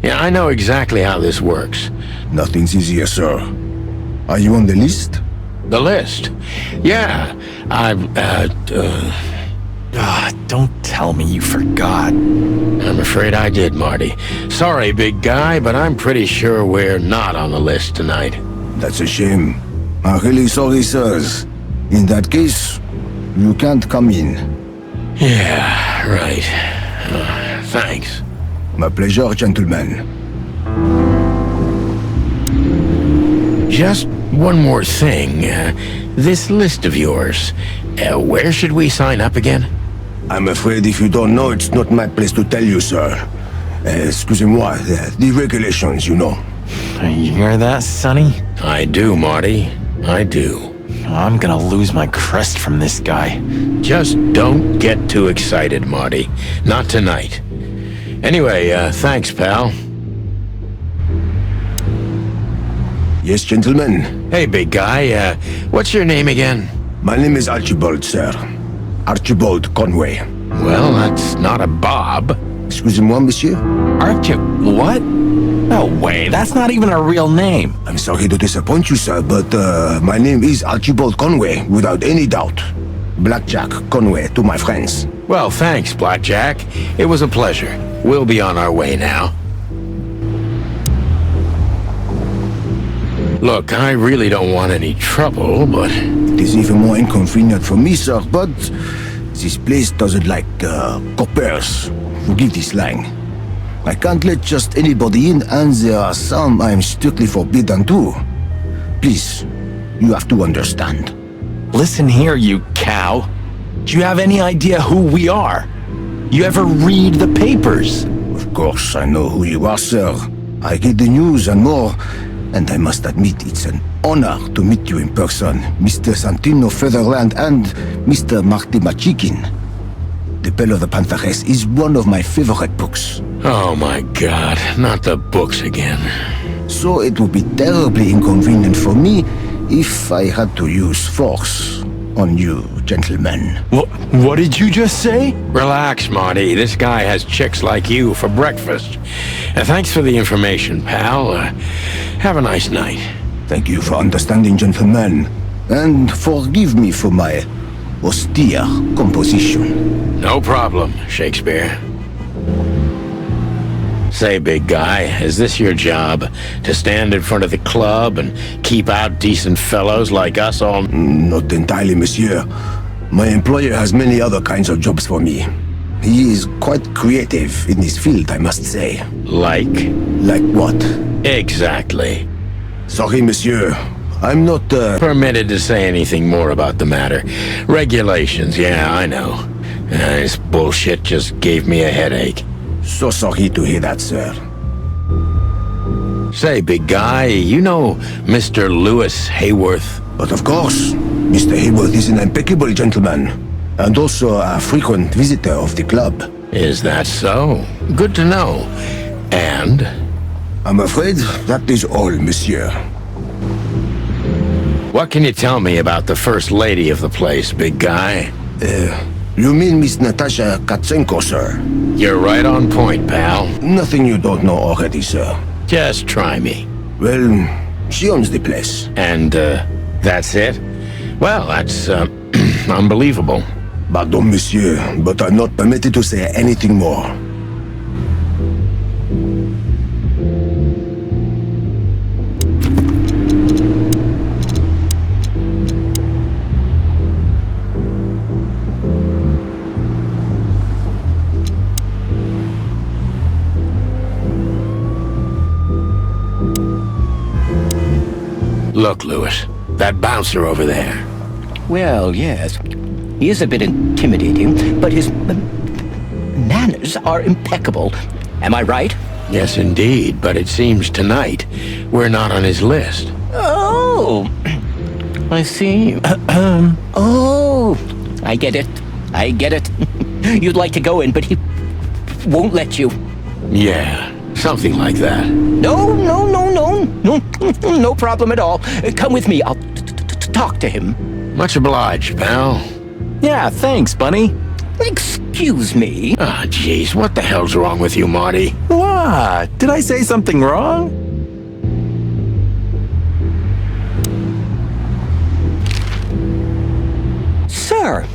Yeah, I know exactly how this works. Nothing's easier, sir. Are you on the list? The list? Yeah, Don't tell me you forgot. I'm afraid I did, Marty. Sorry, big guy, but I'm pretty sure we're not on the list tonight. That's a shame. I'm really sorry, sirs. In that case, you can't come in. Yeah, right. Thanks. My pleasure, gentlemen. Just one more thing. This list of yours, where should we sign up again? I'm afraid if you don't know, it's not my place to tell you, sir. Excusez-moi, the regulations, you know. You hear that, Sonny? I do, Marty. I do. I'm gonna lose my crest from this guy. Just don't get too excited, Marty. Not tonight. Anyway, thanks, pal. Yes, gentlemen. Hey, big guy, what's your name again? My name is Archibald, sir. Archibald Conway. Well, that's not a Bob. Excusez-moi, monsieur. What? No way, that's not even a real name. I'm sorry to disappoint you, sir, but my name is Archibald Conway, without any doubt. Blackjack Conway to my friends. Well, thanks, Blackjack. It was a pleasure. We'll be on our way now. Look, I really don't want any trouble, but... It is even more inconvenient for me, sir, but this place doesn't like coppers. Forgive this slang. I can't let just anybody in, and there are some I'm strictly forbidden to. Please, you have to understand. Listen here, you cow. Do you have any idea who we are? You ever read the papers? Of course, I know who you are, sir. I get the news and more, and I must admit it's an honor to meet you in person, Mr. Santino Featherland and Mr. Marty Machikin. The Bell of the Pantheress is one of my favorite books. Oh my God, not the books again. So it would be terribly inconvenient for me if I had to use force on you, gentlemen. What did you just say? Relax, Marty. This guy has chicks like you for breakfast. Thanks for the information, pal. Have a nice night. Thank you for understanding, gentlemen. And forgive me for my austere composition. No problem, Shakespeare. Say, big guy, is this your job? To stand in front of the club and keep out decent fellows like us all? Not entirely, monsieur. My employer has many other kinds of jobs for me. He is quite creative in his field, I must say. Like? Like what? Exactly. Sorry, monsieur. I'm not, permitted to say anything more about the matter. Regulations, yeah, I know. This bullshit just gave me a headache. So sorry to hear that, sir. Say, big guy, you know Mr. Lewis Hayworth? But of course, Mr. Hayworth is an impeccable gentleman, and also a frequent visitor of the club. Is that so? Good to know. And? I'm afraid that is all, monsieur. What can you tell me about the first lady of the place, big guy? You mean Miss Natasha Katsenko, sir? You're right on point, pal. Nothing you don't know already, sir. Just try me. Well, she owns the place. And, that's it? Well, that's, unbelievable. Pardon, monsieur, but I'm not permitted to say anything more. Look, Lewis, that bouncer over there. Well, yes. He is a bit intimidating, but his manners are impeccable. Am I right? Yes, indeed, but it seems tonight we're not on his list. Oh, I see. Oh, I get it. I get it. You'd like to go in, but he won't let you. Yeah, something like that. No, no, no, no, no, no problem at all. Come with me. I'll talk to him. Much obliged, pal. Yeah, thanks, Bunny. Excuse me. Ah, jeez, what the hell's wrong with you, Marty? What? Did I say something wrong? Sir,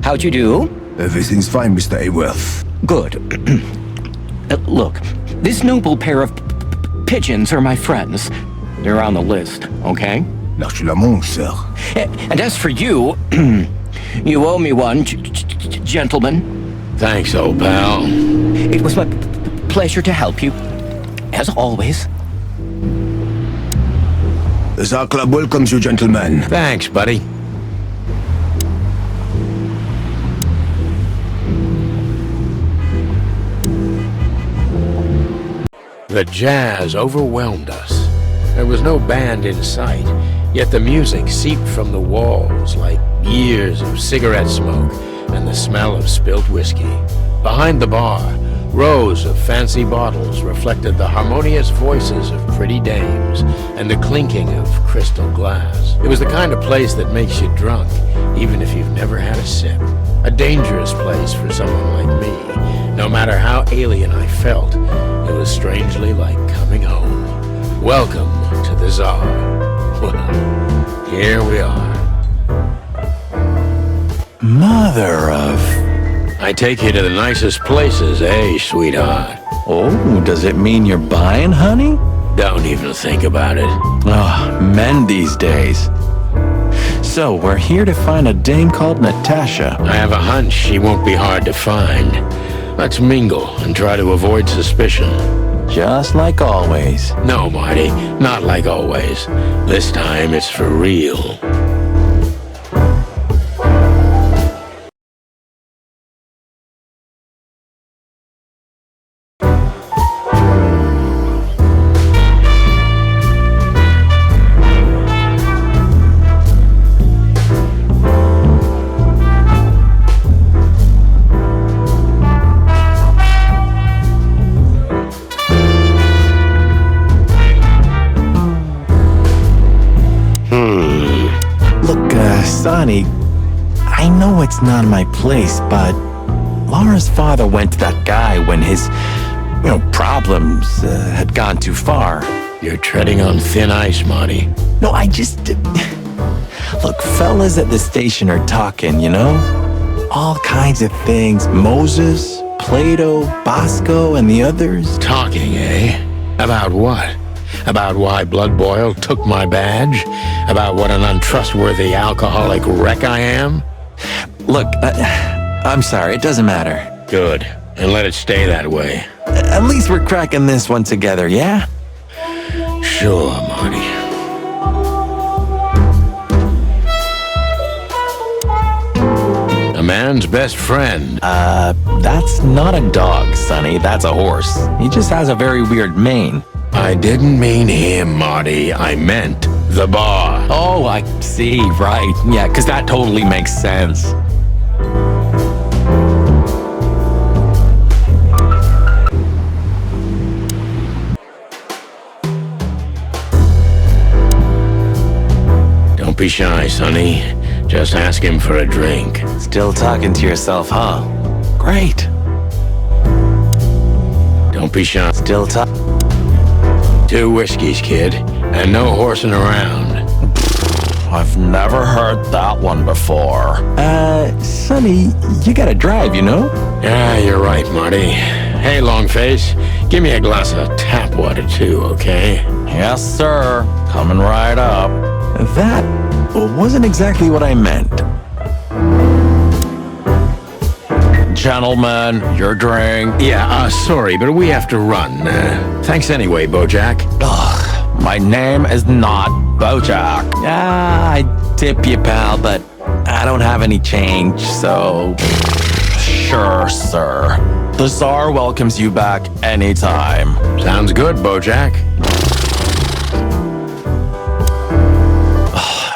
how'd you do? Everything's fine, Mr. Ayworth. Good. Look, this noble pair of pigeons are my friends. They're on the list, okay? L'archulamon, sir. And as for you, you owe me one, gentlemen. Thanks, old pal. It was my pleasure to help you, as always. The our club welcomes you, gentlemen. Thanks, buddy. The jazz overwhelmed us. There was no band in sight, yet the music seeped from the walls like years of cigarette smoke and the smell of spilt whiskey. Behind the bar, rows of fancy bottles reflected the harmonious voices of pretty dames and the clinking of crystal glass. It was the kind of place that makes you drunk, even if you've never had a sip. A dangerous place for someone like me. No matter how alien I felt, it was strangely like coming home. Welcome to the Tsar. Well, here we are. Mother of... I take you to the nicest places, eh, sweetheart? Oh, does it mean you're buying, honey? Don't even think about it. Oh, men these days. So, we're here to find a dame called Natasha. I have a hunch she won't be hard to find. Let's mingle and try to avoid suspicion. Just like always. No, Marty, not like always. This time it's for real. Sonny, I know it's not my place, but Laura's father went to that guy when his, problems had gone too far. You're treading on thin ice, Marty. No, I just... Look, fellas at the station are talking, All kinds of things. Moses, Plato, Bosco, and the others. Talking, eh? About what? About why Blood Boil took my badge? About what an untrustworthy alcoholic wreck I am? Look, I'm sorry, it doesn't matter. Good, and let it stay that way. At least we're cracking this one together, yeah? Sure, Marty. A man's best friend. That's not a dog, Sonny. That's a horse. He just has a very weird mane. I didn't mean him, Marty. I meant the bar. Oh, I see, right. Yeah, because that totally makes sense. Don't be shy, Sonny. Just ask him for a drink. Still talking to yourself, huh? Great. Don't be shy. Still talk. 2 whiskeys, kid, and no horsing around. I've never heard that one before. Sonny, you gotta drive, you know? Yeah, you're right, Marty. Hey, Longface, give me a glass of tap water too, okay? Yes, sir. Coming right up. That wasn't exactly what I meant. Gentlemen, your drink. Yeah, sorry, but we have to run. Thanks anyway, Bojack. Ugh, my name is not Bojack. I tip you, pal, but I don't have any change, so... Sure, sir. The Tsar welcomes you back anytime. Sounds good, Bojack.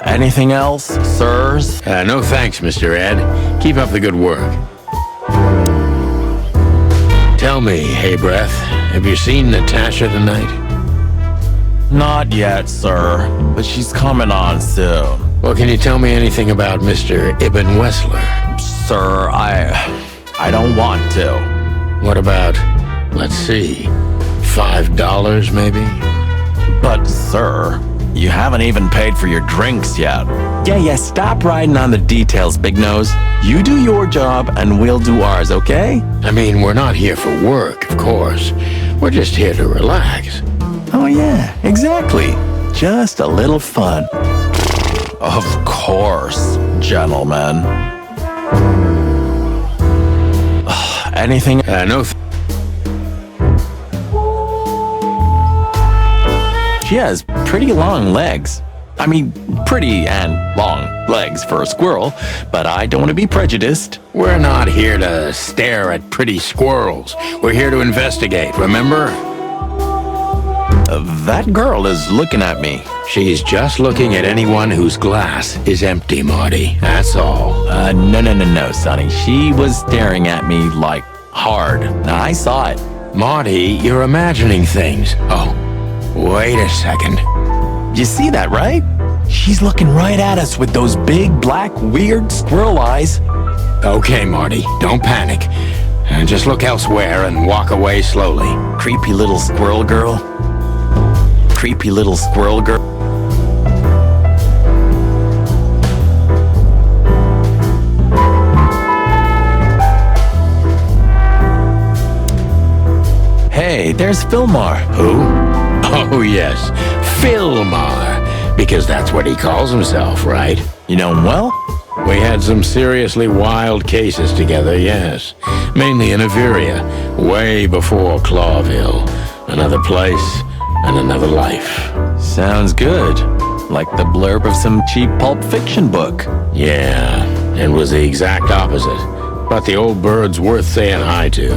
Anything else, sirs? No thanks, Mr. Ed. Keep up the good work. Tell me, hey Breath, have you seen Natasha tonight? Not yet, sir, but she's coming on soon. Well, can you tell me anything about Mr. Ibn Wessler? Sir, I don't want to. What about, let's see, $5 maybe? But, sir, you haven't even paid for your drinks yet. Yeah, stop riding on the details, Big Nose. You do your job and we'll do ours, okay? I mean, we're not here for work, of course. We're just here to relax. Oh yeah, exactly. Just a little fun. Of course, gentlemen. Anything? No. She has pretty long legs. I mean, pretty and long legs for a squirrel, but I don't want to be prejudiced. We're not here to stare at pretty squirrels. We're here to investigate, remember? That girl is looking at me. She's just looking at anyone whose glass is empty, Marty. That's all. No, Sonny. She was staring at me, like, hard. I saw it. Marty, you're imagining things. Oh, wait a second. You see that, right? She's looking right at us with those big, black, weird squirrel eyes. Okay, Marty, don't panic. Just look elsewhere and walk away slowly. Creepy little squirrel girl. Creepy little squirrel girl. Hey, there's Fillmore. Who? Oh, yes, Fillmore. Because that's what he calls himself, right? You know him well? We had some seriously wild cases together, yes. Mainly in Averia, way before Clawville. Another place and another life. Sounds good. Like the blurb of some cheap pulp fiction book. Yeah, it was the exact opposite. But the old bird's worth saying hi to.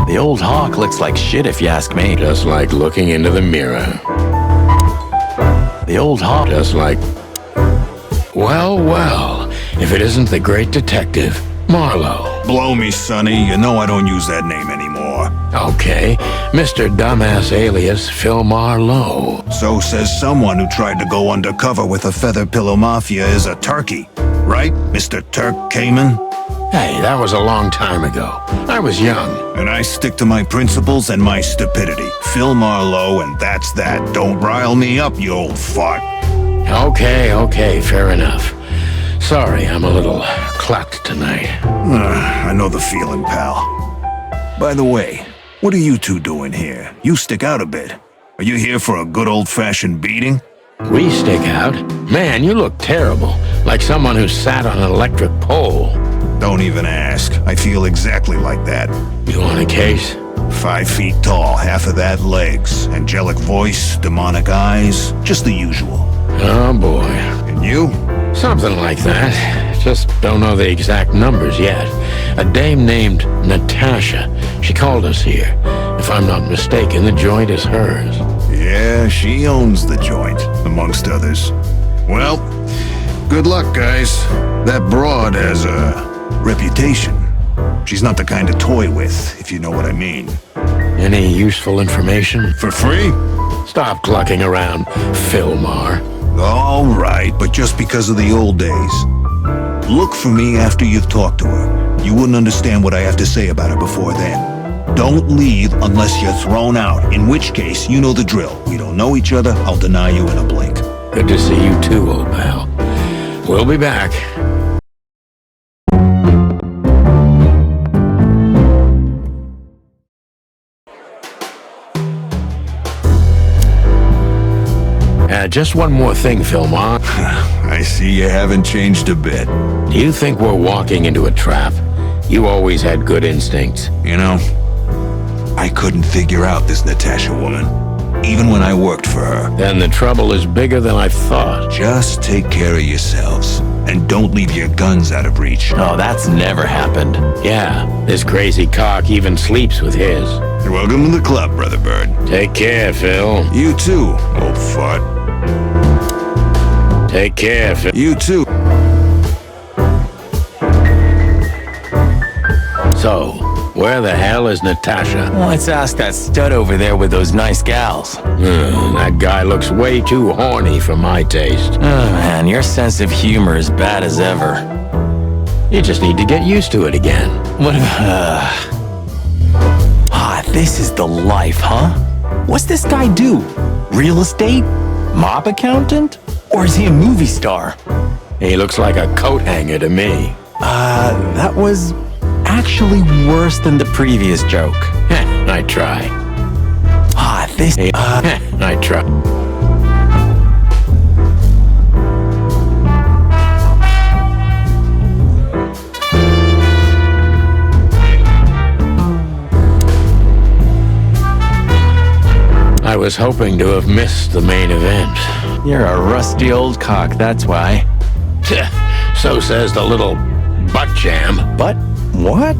The old hawk looks like shit if you ask me. Just like looking into the mirror. The old hawk. Just like... Well, if it isn't the great detective, Marlowe. Blow me, Sonny. You know I don't use that name anymore. Okay, Mr. Dumbass alias Phil Marlowe. So says someone who tried to go undercover with a feather pillow mafia is a turkey. Right, Mr. Turk Cayman? Hey, that was a long time ago. I was young. And I stick to my principles and my stupidity. Phil Marlowe, and that's that. Don't rile me up, you old fart. Okay, fair enough. Sorry, I'm a little clucked tonight. I know the feeling, pal. By the way, what are you two doing here? You stick out a bit. Are you here for a good old-fashioned beating? We stick out? Man, you look terrible. Like someone who sat on an electric pole. Don't even ask. I feel exactly like that. You want a case? 5 feet tall, half of that legs. Angelic voice, demonic eyes. Just the usual. Oh, boy. And you? Something like that. Just don't know the exact numbers yet. A dame named Natasha. She called us here. If I'm not mistaken, the joint is hers. Yeah, she owns the joint, amongst others. Well, good luck, guys. That broad has a reputation. She's not the kind to toy with, if you know what I mean. Any useful information? For free? Stop clucking around, Fillmore. All right, but just because of the old days. Look for me after you've talked to her. You wouldn't understand what I have to say about her before then. Don't leave unless you're thrown out, in which case, you know the drill. We don't know each other, I'll deny you in a blink. Good to see you too, old pal. We'll be back. Just one more thing, Philmont. I see you haven't changed a bit. Do you think we're walking into a trap? You always had good instincts. You know, I couldn't figure out this Natasha woman, even when I worked for her. Then the trouble is bigger than I thought. Just take care of yourselves, and don't leave your guns out of reach. Oh, that's never happened. Yeah, this crazy cock even sleeps with his. You're welcome to the club, Brother Bird. Take care, Phil. You too, old fart. Take care, Phil. You too. So, where the hell is Natasha? Let's ask that stud over there with those nice gals. That guy looks way too horny for my taste. Oh man, your sense of humor is bad as ever. You just need to get used to it again. What this is the life, huh? What's this guy do? Real estate? Mob accountant? Or is he a movie star? He looks like a coat hanger to me. That was actually worse than the previous joke. I try. I try. I was hoping to have missed the main event. You're a rusty old cock, that's why. So says the little butt jam. But what?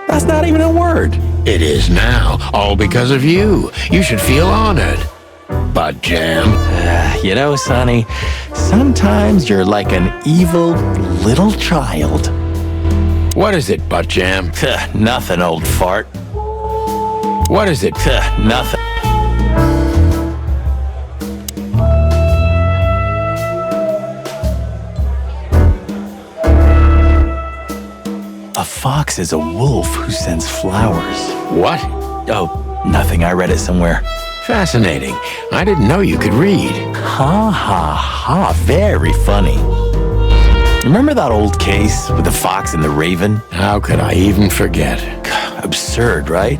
That's not even a word. It is now, all because of you. You should feel honored. Butt jam. You know, Sonny, sometimes you're like an evil little child. What is it, butt jam? Nothing, old fart. What is it? Nothing. A fox is a wolf who sends flowers. What? Oh, nothing. I read it somewhere. Fascinating. I didn't know you could read. Ha ha ha. Very funny. Remember that old case with the fox and the raven? How could I even forget? Absurd, right?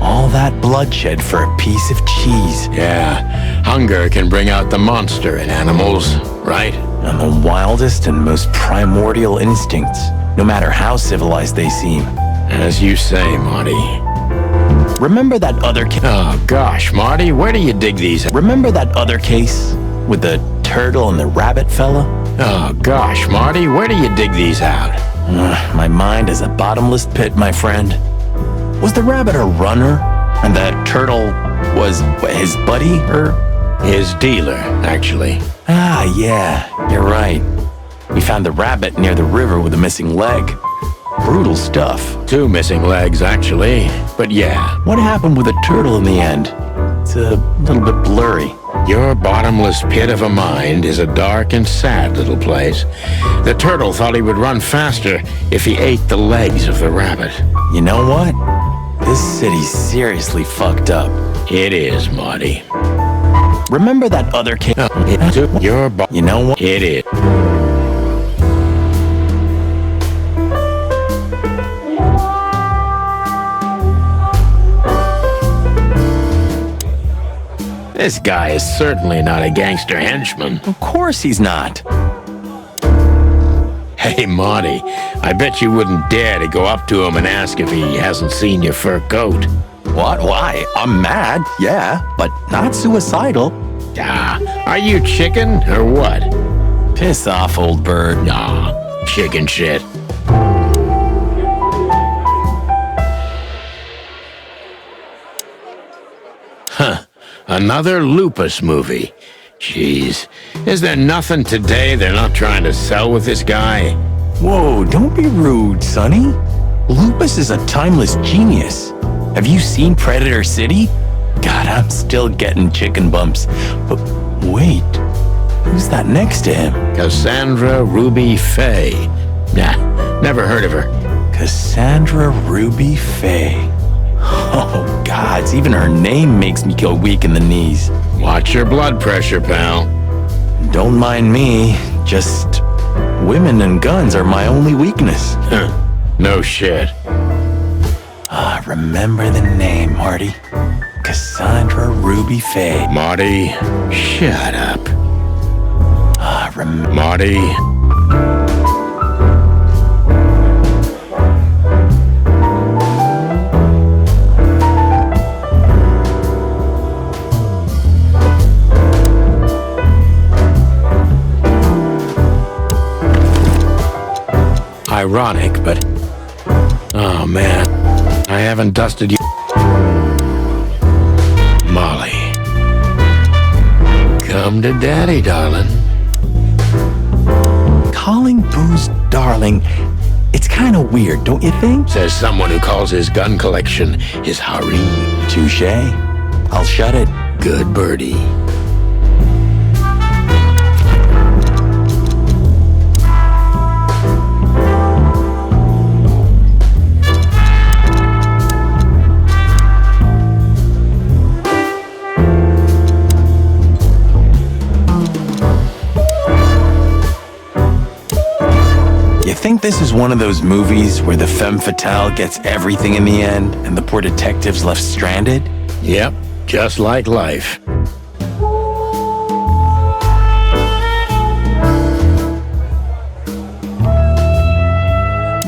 All that bloodshed for a piece of cheese. Yeah, hunger can bring out the monster in animals, right? And the wildest and most primordial instincts, no matter how civilized they seem. As you say, Marty. Remember that other case? Oh gosh, Marty, where do you dig these? Remember that other case with the turtle and the rabbit fella? Oh gosh, Marty, where do you dig these out? My mind is a bottomless pit, my friend. Was the rabbit a runner? And the turtle was his buddy, or? His dealer, actually. Ah, yeah, you're right. We found the rabbit near the river with a missing leg. Brutal stuff. 2 missing legs, actually. But yeah. What happened with the turtle in the end? It's a little bit blurry. Your bottomless pit of a mind is a dark and sad little place. The turtle thought he would run faster if he ate the legs of the rabbit. You know what? This city's seriously fucked up. It is, Marty. Remember that other case? You know what? It is. This guy is certainly not a gangster henchman. Of course he's not. Hey, Marty, I bet you wouldn't dare to go up to him and ask if he hasn't seen your fur coat. What? Why? I'm mad, yeah, but not suicidal. Ah, are you chicken or what? Piss off, old bird. Nah, chicken shit. Huh, another Lupus movie. Jeez, is there nothing today they're not trying to sell with this guy? Whoa, don't be rude, Sonny. Lupus is a timeless genius. Have you seen Predator City? God, I'm still getting chicken bumps. But wait, Who's that next to him? Cassandra Ruby Faye. Nah, never heard of her. Cassandra Ruby Faye. Oh, gods, even her name makes me go weak in the knees. Watch your blood pressure, pal. Don't mind me, just women and guns are my only weakness. No shit. Remember the name, Marty. Cassandra Ruby Faye. Marty, shut up. Marty. Ironic, but... Oh, man. I haven't dusted you... Molly. Come to daddy, darling. Calling booze darling, it's kind of weird, don't you think? Says someone who calls his gun collection his harem. Touché. I'll shut it. Good birdie. You think this is one of those movies where the femme fatale gets everything in the end and the poor detective's left stranded? Yep, just like life.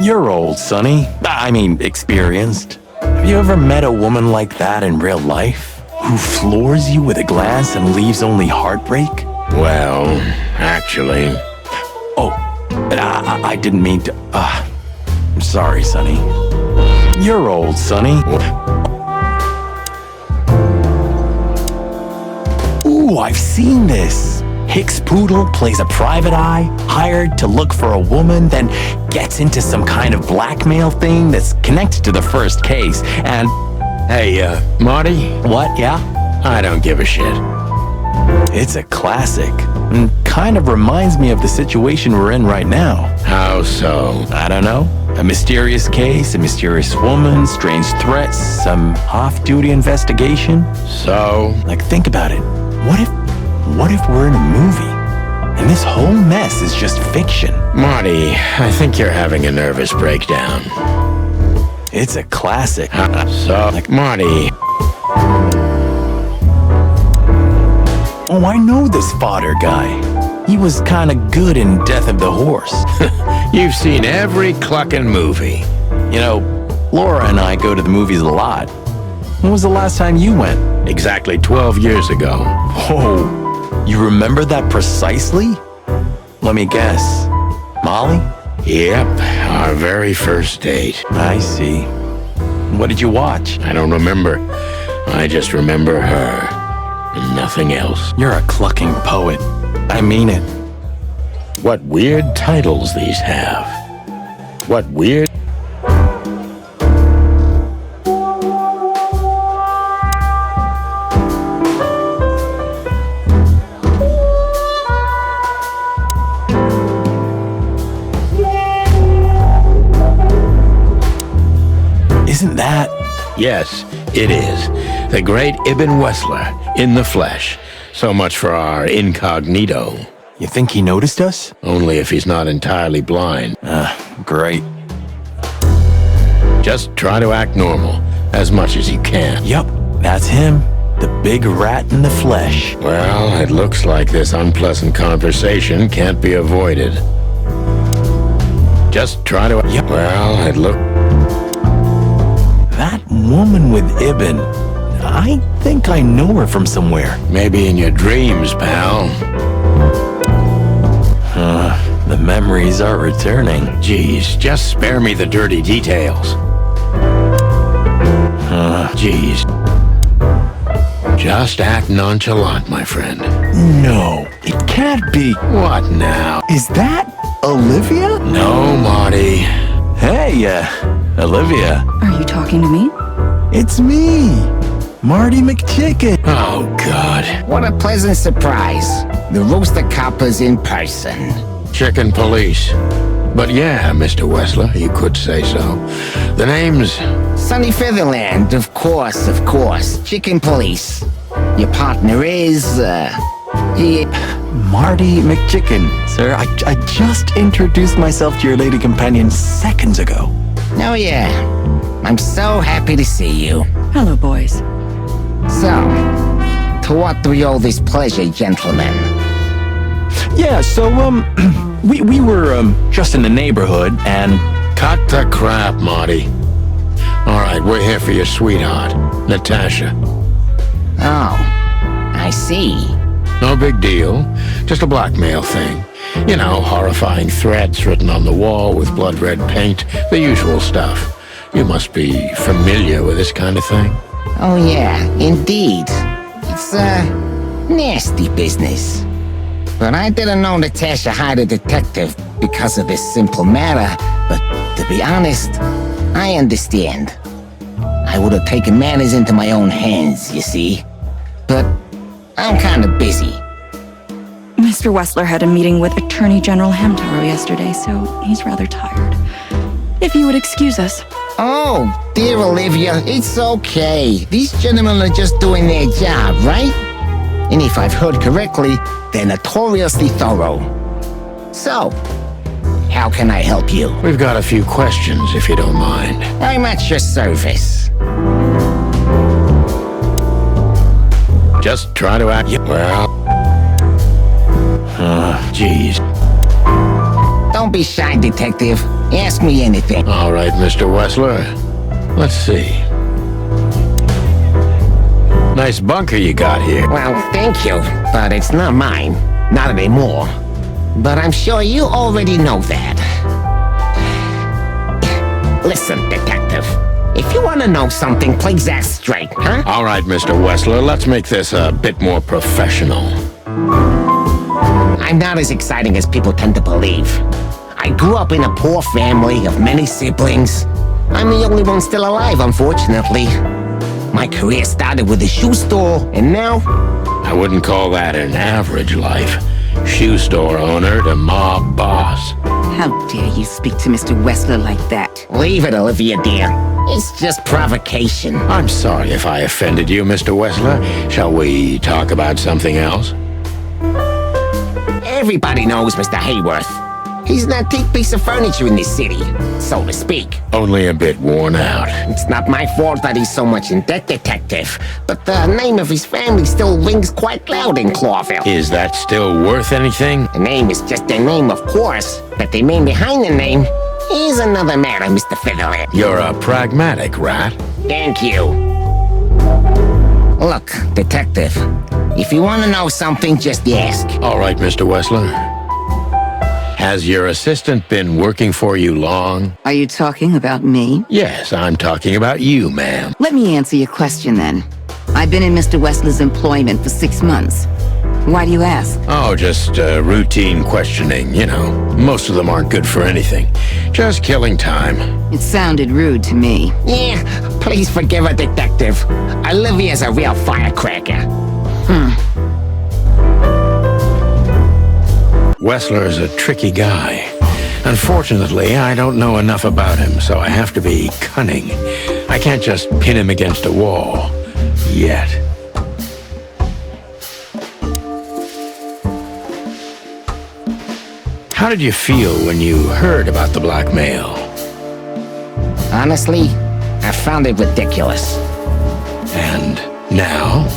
You're old, Sonny. I mean, experienced. Have you ever met a woman like that in real life? Who floors you with a glance and leaves only heartbreak? Well, actually... Oh, but I didn't mean to... I'm sorry, Sonny. You're old, Sonny. Ooh, I've seen this. Hicks Poodle plays a private eye, hired to look for a woman, then gets into some kind of blackmail thing that's connected to the first case, and... Hey, Marty? What, yeah? I don't give a shit. It's a classic, and kind of reminds me of the situation we're in right now. How so? I don't know. A mysterious case, a mysterious woman, strange threats, some off-duty investigation. So? Like, think about it. What if we're in a movie, and this whole mess is just fiction? Marty, I think you're having a nervous breakdown. It's a classic. So, like, Marty... Oh, I know this fodder guy. He was kinda good in Death of the Horse. You've seen every clucking movie. You know, Laura and I go to the movies a lot. When was the last time you went? Exactly 12 years ago. Whoa, you remember that precisely? Let me guess. Molly? Yep, our very first date. I see. What did you watch? I don't remember. I just remember her. And nothing else. You're a clucking poet. I mean it. What weird titles these have. What weird... Isn't that... Yes, it is. The great Ibn Wessler, in the flesh. So much for our incognito. You think he noticed us? Only if he's not entirely blind. Great. Just try to act normal, as much as you can. Yup, that's him. The big rat in the flesh. Well, it looks like this unpleasant conversation can't be avoided. Just try to... Yep. Well, it look... That woman with Ibn, I think I know her from somewhere. Maybe in your dreams, pal. The memories are returning. Jeez, just spare me the dirty details. Jeez. Just act nonchalant, my friend. No, it can't be. What now? Is that Olivia? No, Marty. Hey, Olivia. Are you talking to me? It's me, Marty McChicken. Oh, God. What a pleasant surprise. The Rooster Coppers in person. Chicken police. But yeah, Mr. Wessler, you could say so. The name's... Sunny Featherland, of course, of course. Chicken police. Your partner is, he... Marty McChicken, sir. I just introduced myself to your lady companion seconds ago. Oh yeah. I'm so happy to see you. Hello, boys. So, to what do we owe this pleasure, gentlemen? Yeah, so, we were, just in the neighborhood, and... Cut the crap, Marty. All right, we're here for your sweetheart, Natasha. Oh, I see. No big deal. Just a blackmail thing. You know, horrifying threats written on the wall with blood-red paint. The usual stuff. You must be familiar with this kind of thing. Oh yeah, indeed. It's, nasty business. But I didn't know Natasha hired a detective because of this simple matter. But to be honest, I understand. I would have taken matters into my own hands, you see. But I'm kind of busy. Mr. Wessler had a meeting with Attorney General Hamtaro yesterday, so he's rather tired. If you would excuse us. Oh, dear Olivia, it's okay. These gentlemen are just doing their job, right? And if I've heard correctly, they're notoriously thorough. So, how can I help you? We've got a few questions, if you don't mind. I'm at your service. Just try to act... Well... Geez. Don't be shy, detective. Ask me anything. All right, Mr. Wessler. Let's see. Nice bunker you got here. Well, thank you, but it's not mine. Not anymore. But I'm sure you already know that. Listen, detective. If you want to know something, please ask straight, huh? All right, Mr. Wessler, let's make this a bit more professional. I'm not as exciting as people tend to believe. I grew up in a poor family of many siblings. I'm the only one still alive, unfortunately. My career started with a shoe store, and now... I wouldn't call that an average life. Shoe store owner to mob boss. How dare you speak to Mr. Wessler like that? Leave it, Olivia, dear. It's just provocation. I'm sorry if I offended you, Mr. Wessler. Shall we talk about something else? Everybody knows Mr. Hayworth. He's an antique piece of furniture in this city, so to speak. Only a bit worn out. It's not my fault that he's so much in debt, detective, but the name of his family still rings quite loud in Clawville. Is that still worth anything? The name is just their name, of course, but the man behind the name is another matter, Mr. Featherland. You're a pragmatic rat. Thank you. Look, detective, if you want to know something, just ask. All right, Mr. Wessler. Has your assistant been working for you long? Are you talking about me? Yes, I'm talking about you, ma'am. Let me answer your question then. I've been in Mr. Wessler's employment for 6 months. Why do you ask? Oh, just routine questioning, you know. Most of them aren't good for anything. Just killing time. It sounded rude to me. Yeah, please forgive her, detective. Olivia's a real firecracker. Wessler's a tricky guy. Unfortunately, I don't know enough about him, so I have to be cunning. I can't just pin him against a wall. Yet. How did you feel when you heard about the blackmail? Honestly, I found it ridiculous. And now?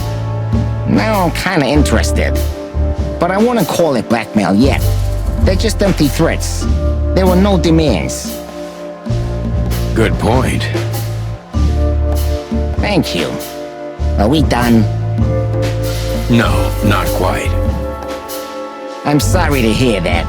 Now I'm kinda interested. But I wouldn't call it blackmail yet. They're just empty threats. There were no demands. Good point. Thank you. Are we done? No, not quite. I'm sorry to hear that.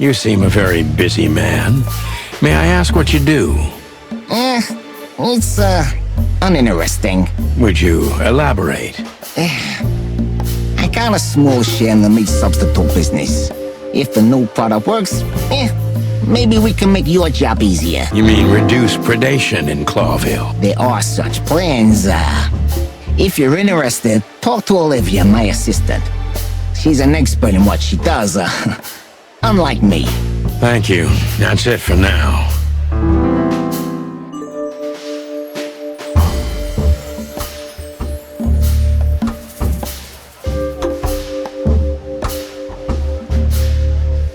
You seem a very busy man. May I ask what you do? It's, uninteresting. Would you elaborate? I got a small share in the meat substitute business. If the new product works, maybe we can make your job easier. You mean reduce predation in Clawville? There are such plans. If you're interested, talk to Olivia, my assistant. She's an expert in what she does, unlike me. Thank you. That's it for now.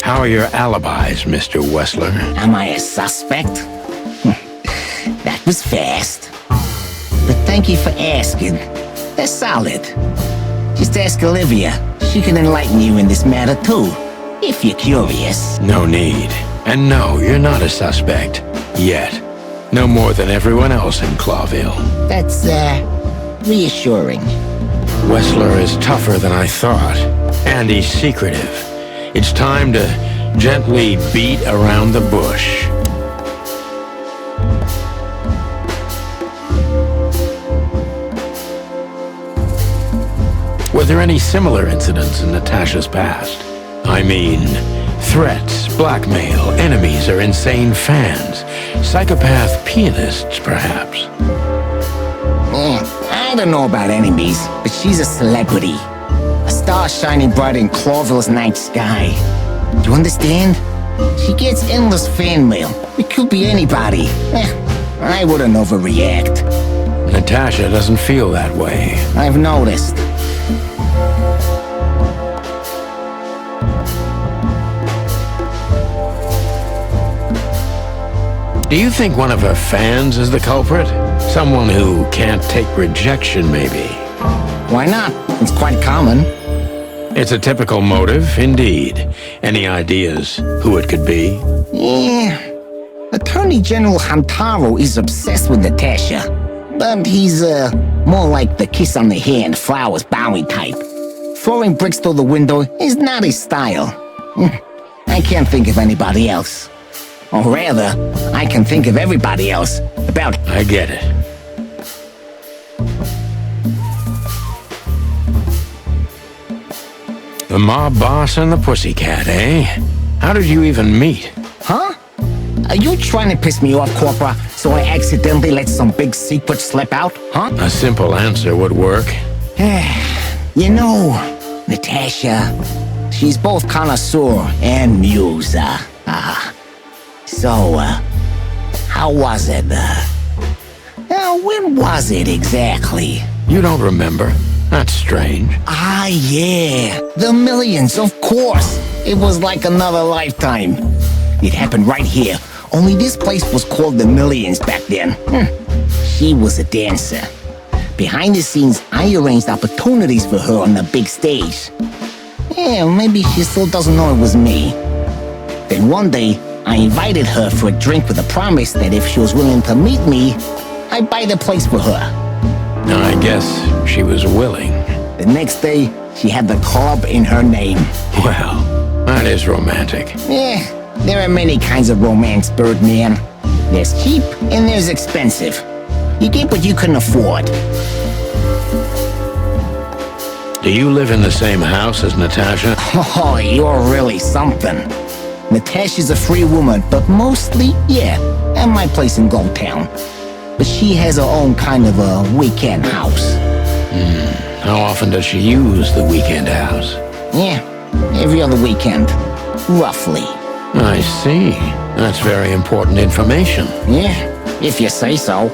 How are your alibis, Mr. Wessler? Am I a suspect? That was fast. But thank you for asking. They're solid. Just ask Olivia. She can enlighten you in this matter too, if you're curious. No need. And no, you're not a suspect. Yet. No more than everyone else in Clawville. That's, reassuring. Wessler is tougher than I thought. And he's secretive. It's time to gently beat around the bush. Were there any similar incidents in Natasha's past? I mean, threats, blackmail, enemies, or insane fans. Psychopath pianists, perhaps. I don't know about enemies, but she's a celebrity. A star shining bright in Clawville's night sky. Do you understand? She gets endless fan mail. It could be anybody. I wouldn't overreact. Natasha doesn't feel that way. I've noticed. Do you think one of her fans is the culprit? Someone who can't take rejection, maybe? Why not? It's quite common. It's a typical motive, indeed. Any ideas who it could be? Yeah. Attorney General Hamtaro is obsessed with Natasha. But he's, more like the kiss on the hand, flowers bowing type. Throwing bricks through the window is not his style. I can't think of anybody else. Or rather, I can think of everybody else about... I get it. The mob boss and the pussycat, eh? How did you even meet? Huh? Are you trying to piss me off, Corpora, so I accidentally let some big secret slip out, huh? A simple answer would work. You know, Natasha, she's both connoisseur and muse, So, how was it, when was it exactly? You don't remember? That's strange. Ah, yeah. The Millions, of course. It was like another lifetime. It happened right here. Only this place was called the Millions back then. She was a dancer. Behind the scenes, I arranged opportunities for her on the big stage. Yeah, maybe she still doesn't know it was me. Then one day, I invited her for a drink with a promise that if she was willing to meet me, I'd buy the place for her. I guess she was willing. The next day, she had the club in her name. Well, that is romantic. Yeah, there are many kinds of romance, Birdman. There's cheap and there's expensive. You get what you can afford. Do you live in the same house as Natasha? Oh, you're really something. Natasha's a free woman, but mostly, yeah, at my place in Gold Town. But she has her own kind of a weekend house. How often does she use the weekend house? Yeah, every other weekend, roughly. I see. That's very important information. Yeah, if you say so.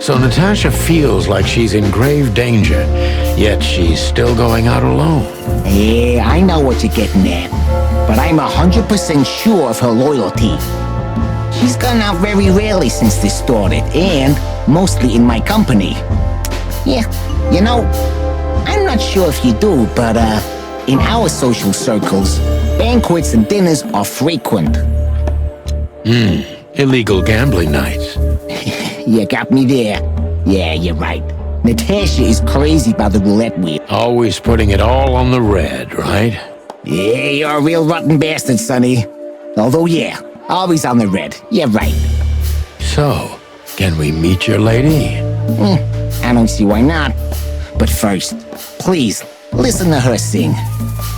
So Natasha feels like she's in grave danger, yet she's still going out alone. Yeah, I know what you're getting at. But I'm 100% sure of her loyalty. She's gone out very rarely since this started, and mostly in my company. Yeah, you know, I'm not sure if you do, but in our social circles, banquets and dinners are frequent. Illegal gambling nights. You got me there. Yeah, you're right. Natasha is crazy about the roulette wheel. Always putting it all on the red, right? Yeah, you're a real rotten bastard, Sonny. Although, yeah, always on the red. Yeah, right. So, can we meet your lady? I don't see why not. But first, please, listen to her sing.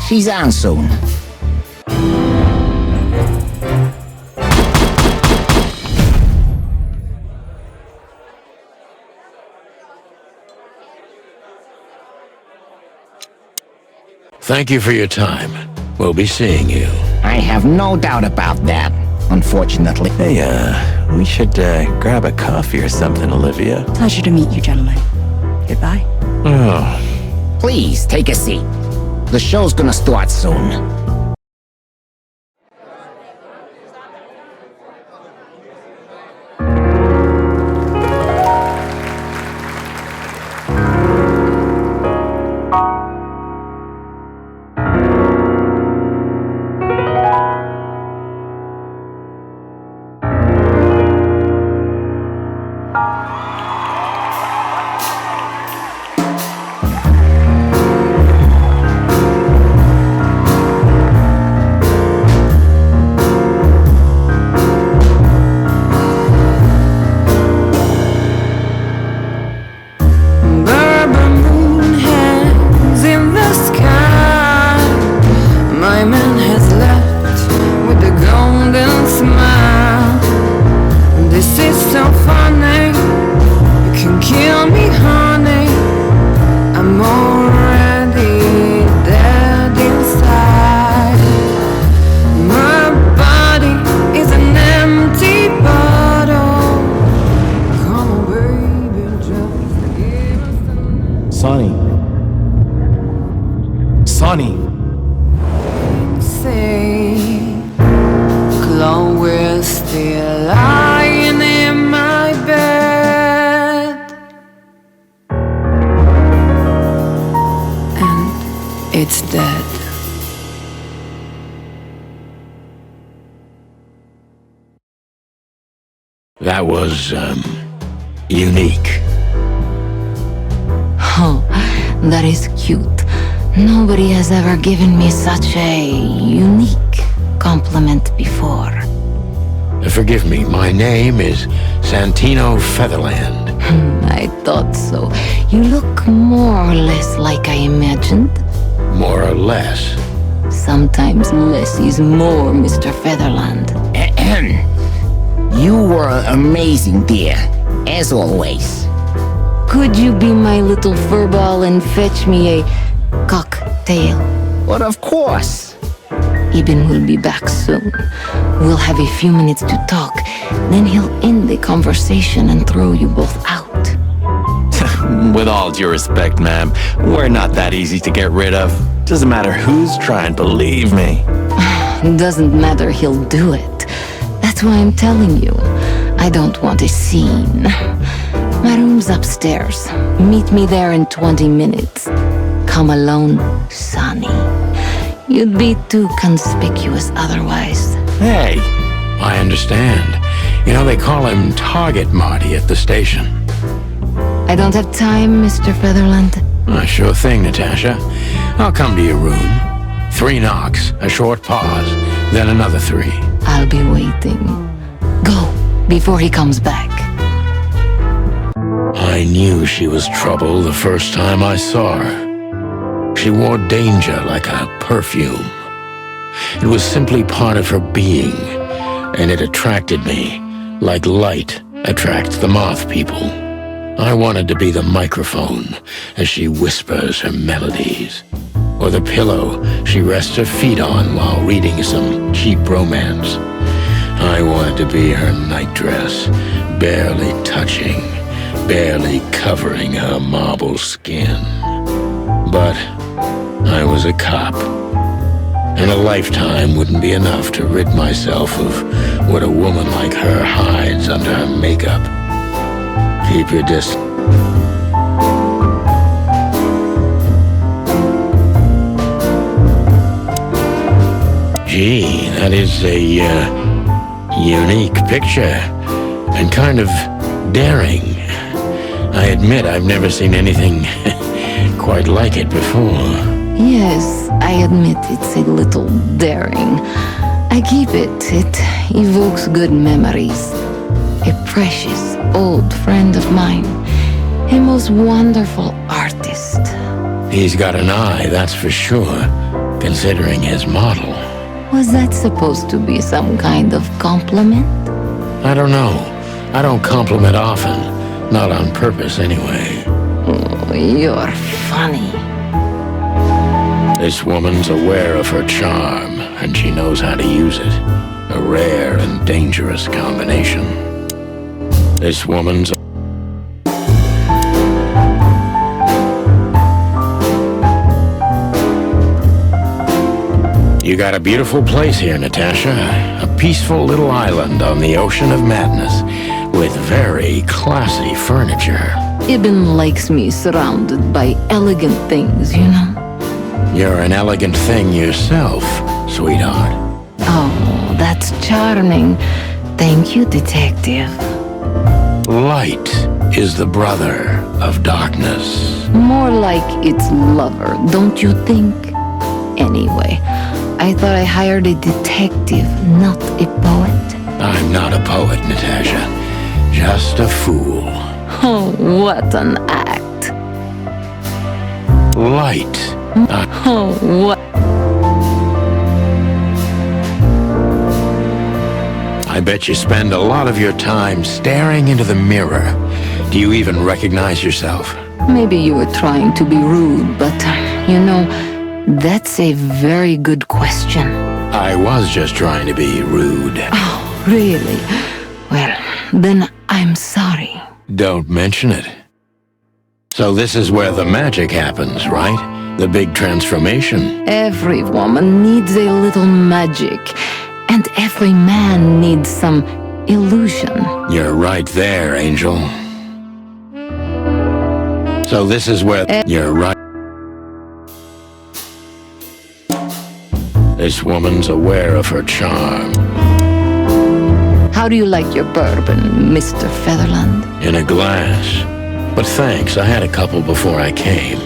She's on soon. Thank you for your time. We'll be seeing you. I have no doubt about that, unfortunately. Hey, we should grab a coffee or something, Olivia. Pleasure to meet you, gentlemen. Goodbye. Oh, Please, take a seat. The show's gonna start soon. Sonny. Chloe's still lying in my bed, and it's dead. That was, unique. Oh, that is cute. Nobody has ever given me such a unique compliment before. Forgive me, my name is Santino Featherland. I thought so. You look more or less like I imagined. More or less. Sometimes less is more, Mr. Featherland. You were amazing, dear. As always. Could you be my little furball and fetch me a cocktail? But of course. Ibn will be back soon. We'll have a few minutes to talk. Then he'll end the conversation and throw you both out. With all due respect, ma'am, we're not that easy to get rid of. Doesn't matter who's trying, believe me. Doesn't matter, he'll do it. That's why I'm telling you. I don't want a scene. My room's upstairs. Meet me there in 20 minutes. Come alone, Sonny. You'd be too conspicuous otherwise. Hey, I understand. You know, they call him Target Marty at the station. I don't have time, Mr. Featherland. Sure thing, Natasha. I'll come to your room. 3 knocks, a short pause, then another 3. I'll be waiting. Go, before he comes back. I knew she was trouble the first time I saw her. She wore danger like a perfume. It was simply part of her being, and it attracted me, like light attracts the moth people. I wanted to be the microphone as she whispers her melodies, or the pillow she rests her feet on while reading some cheap romance. I wanted to be her nightdress, barely touching, barely covering her marble skin. But I was a cop, and a lifetime wouldn't be enough to rid myself of what a woman like her hides under her makeup. Keep your distance. Gee, that is a unique picture, and kind of daring. I admit I've never seen anything quite like it before. Yes, I admit it's a little daring. I keep it. It evokes good memories. A precious old friend of mine. A most wonderful artist. He's got an eye, that's for sure, considering his model. Was that supposed to be some kind of compliment? I don't know. I don't compliment often. Not on purpose, anyway. Oh, you're funny. This woman's aware of her charm, and she knows how to use it. A rare and dangerous combination. This woman's... You got a beautiful place here, Natasha. A peaceful little island on the ocean of madness, with very classy furniture. Ibn likes me surrounded by elegant things, you know? You're an elegant thing yourself, sweetheart. Oh, that's charming. Thank you, detective. Light is the brother of darkness. More like its lover, don't you think? Anyway, I thought I hired a detective, not a poet. I'm not a poet, Natasha. Just a fool. Oh, what an act. Light. Oh, what? I bet you spend a lot of your time staring into the mirror. Do you even recognize yourself? Maybe you were trying to be rude, but, you know, that's a very good question. I was just trying to be rude. Oh, really? Well, then I'm sorry. Don't mention it. So this is where the magic happens, right? The big transformation. Every woman needs a little magic, and every man needs some illusion. You're right there, Angel. So this is where... You're right. This woman's aware of her charm. How do you like your bourbon, Mr. Featherland? In a glass. But thanks, I had a couple before I came.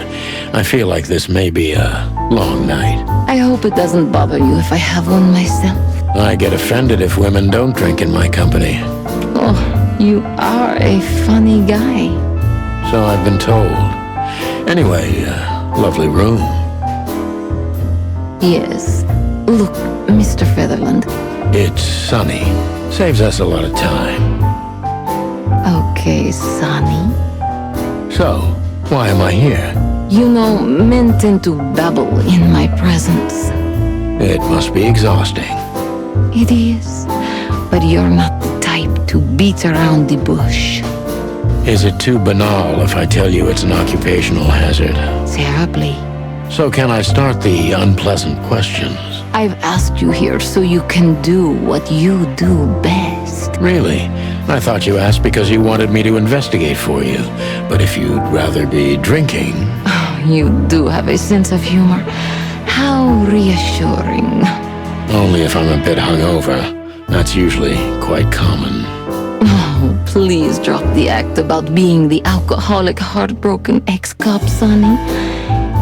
I feel like this may be a long night. I hope it doesn't bother you if I have one myself. I get offended if women don't drink in my company. Oh, you are a funny guy. So I've been told. Anyway, lovely room. Yes. Look, Mr. Featherland. It's sunny. Saves us a lot of time. Okay, Sonny. So, why am I here? You know, men tend to babble in my presence. It must be exhausting. It is. But you're not the type to beat around the bush. Is it too banal if I tell you it's an occupational hazard? Terribly. So can I start the unpleasant questions? I've asked you here so you can do what you do best. Really? I thought you asked because you wanted me to investigate for you. But if you'd rather be drinking... Oh, you do have a sense of humor. How reassuring. Only if I'm a bit hungover. That's usually quite common. Oh, please drop the act about being the alcoholic, heartbroken ex-cop, Sonny.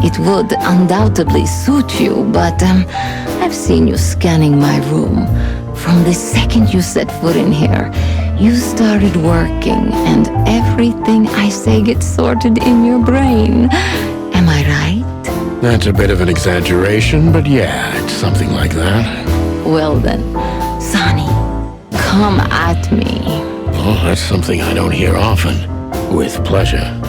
It would undoubtedly suit you, but I've seen you scanning my room. From the second you set foot in here, you started working, and everything I say gets sorted in your brain. Am I right? That's a bit of an exaggeration, but yeah, it's something like that. Well then, Sonny, come at me. Oh, that's something I don't hear often. With pleasure.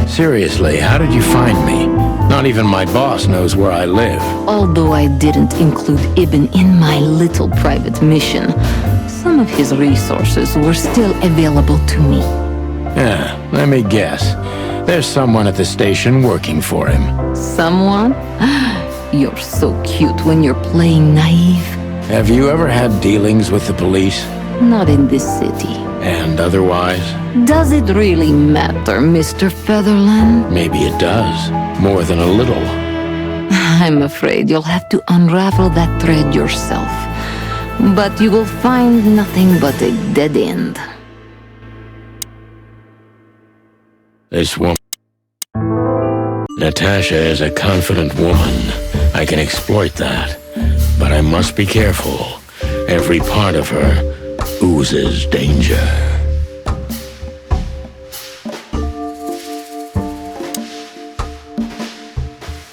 Seriously, how did you find me? Not even my boss knows where I live. Although I didn't include Ibn in my little private mission, some of his resources were still available to me. Yeah, let me guess. There's someone at the station working for him. Someone? You're so cute when you're playing naive. Have you ever had dealings with the police? Not in this city. And otherwise? Does it really matter, Mr. Featherland? Maybe it does. More than a little. I'm afraid you'll have to unravel that thread yourself. But you will find nothing but a dead end. This woman... Natasha is a confident woman. I can exploit that. But I must be careful. Every part of her oozes danger.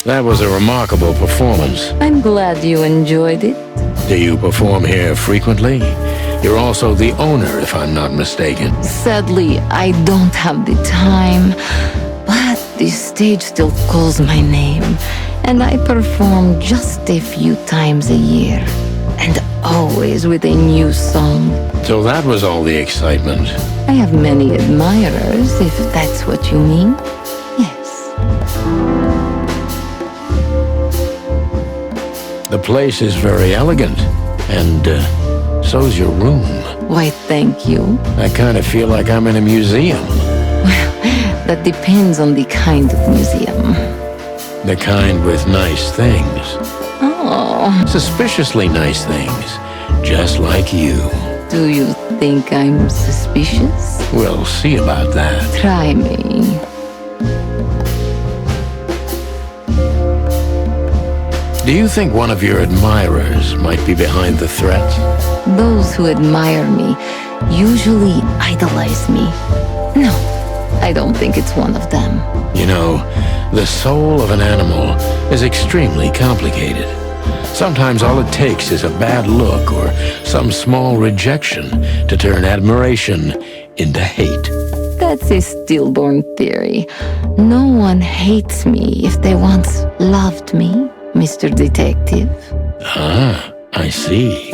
That was a remarkable performance. I'm glad you enjoyed it. Do you perform here frequently? You're also the owner, if I'm not mistaken. Sadly, I don't have the time, but the stage still calls my name, and I perform just a few times a year, and always with a new song. So that was all the excitement. I have many admirers, if that's what you mean. Yes. The place is very elegant, and so's your room. Why, thank you. I kind of feel like I'm in a museum. Well, that depends on the kind of museum. The kind with nice things. Oh, Suspiciously nice things. Just like you. do you think I'm suspicious? We'll see about that. Try me. Do you think one of your admirers might be behind the threat? Those who admire me usually idolize me. No, I don't think it's one of them. You know, the soul of an animal is extremely complicated. Sometimes all it takes is a bad look or some small rejection to turn admiration into hate. That's a stillborn theory. No one hates me if they once loved me, Mr. Detective. Ah, I see.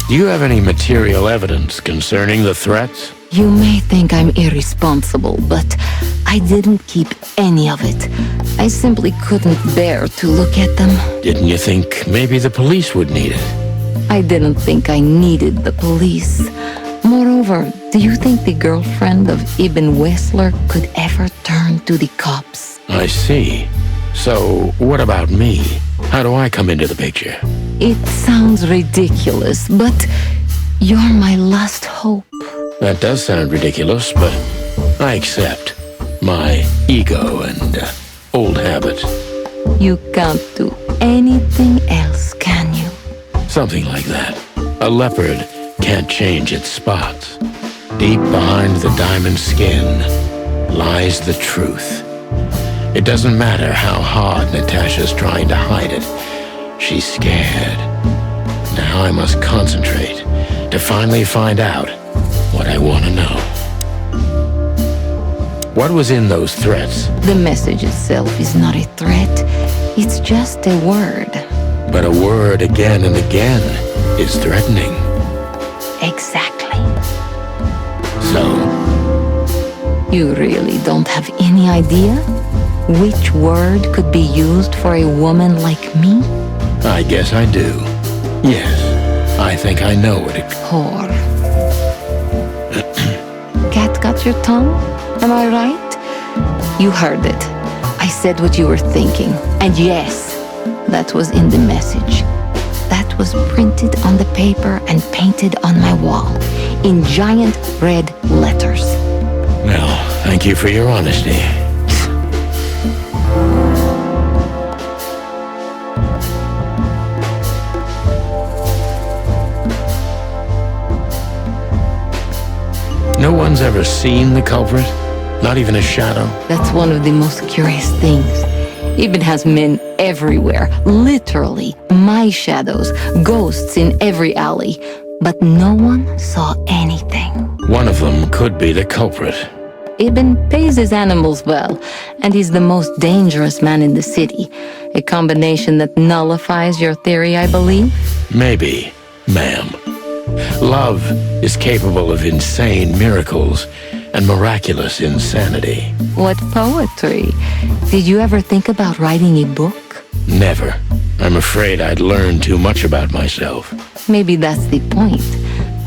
Do you have any material evidence concerning the threats? You may think I'm irresponsible, but I didn't keep any of it. I simply couldn't bear to look at them. Didn't you think maybe the police would need it? I didn't think I needed the police. Moreover, do you think the girlfriend of Ibn Wessler could ever turn to the cops? I see. So, what about me? How do I come into the picture? It sounds ridiculous, but you're my last hope. That does sound ridiculous, but I accept. My ego and old habits. You can't do anything else, can you? Something like that. A leopard can't change its spots. Deep behind the diamond skin lies the truth. It doesn't matter how hard Natasha's trying to hide it. She's scared. Now I must concentrate to finally find out what I want to know. What was in those threats? The message itself is not a threat. It's just a word. But a word again and again is threatening. Exactly. So, You really don't have any idea which word could be used for a woman like me? I guess I do. Yes, I think I know what it... Whore. Cat got your tongue? Am I right? You heard it. I said what you were thinking. And yes, that was in the message. That was printed on the paper and painted on my wall in giant red letters. Well, thank you for your honesty. No one's ever seen the culprit? Not even a shadow? That's one of the most curious things. Ibn has men everywhere, literally, my shadows, ghosts in every alley. But no one saw anything. One of them could be the culprit. Ibn pays his animals well, and he's the most dangerous man in the city. A combination that nullifies your theory, I believe? Maybe, ma'am. Love is capable of insane miracles and miraculous insanity. What poetry. Did you ever think about writing a book? Never. I'm afraid I'd learn too much about myself. Maybe that's the point.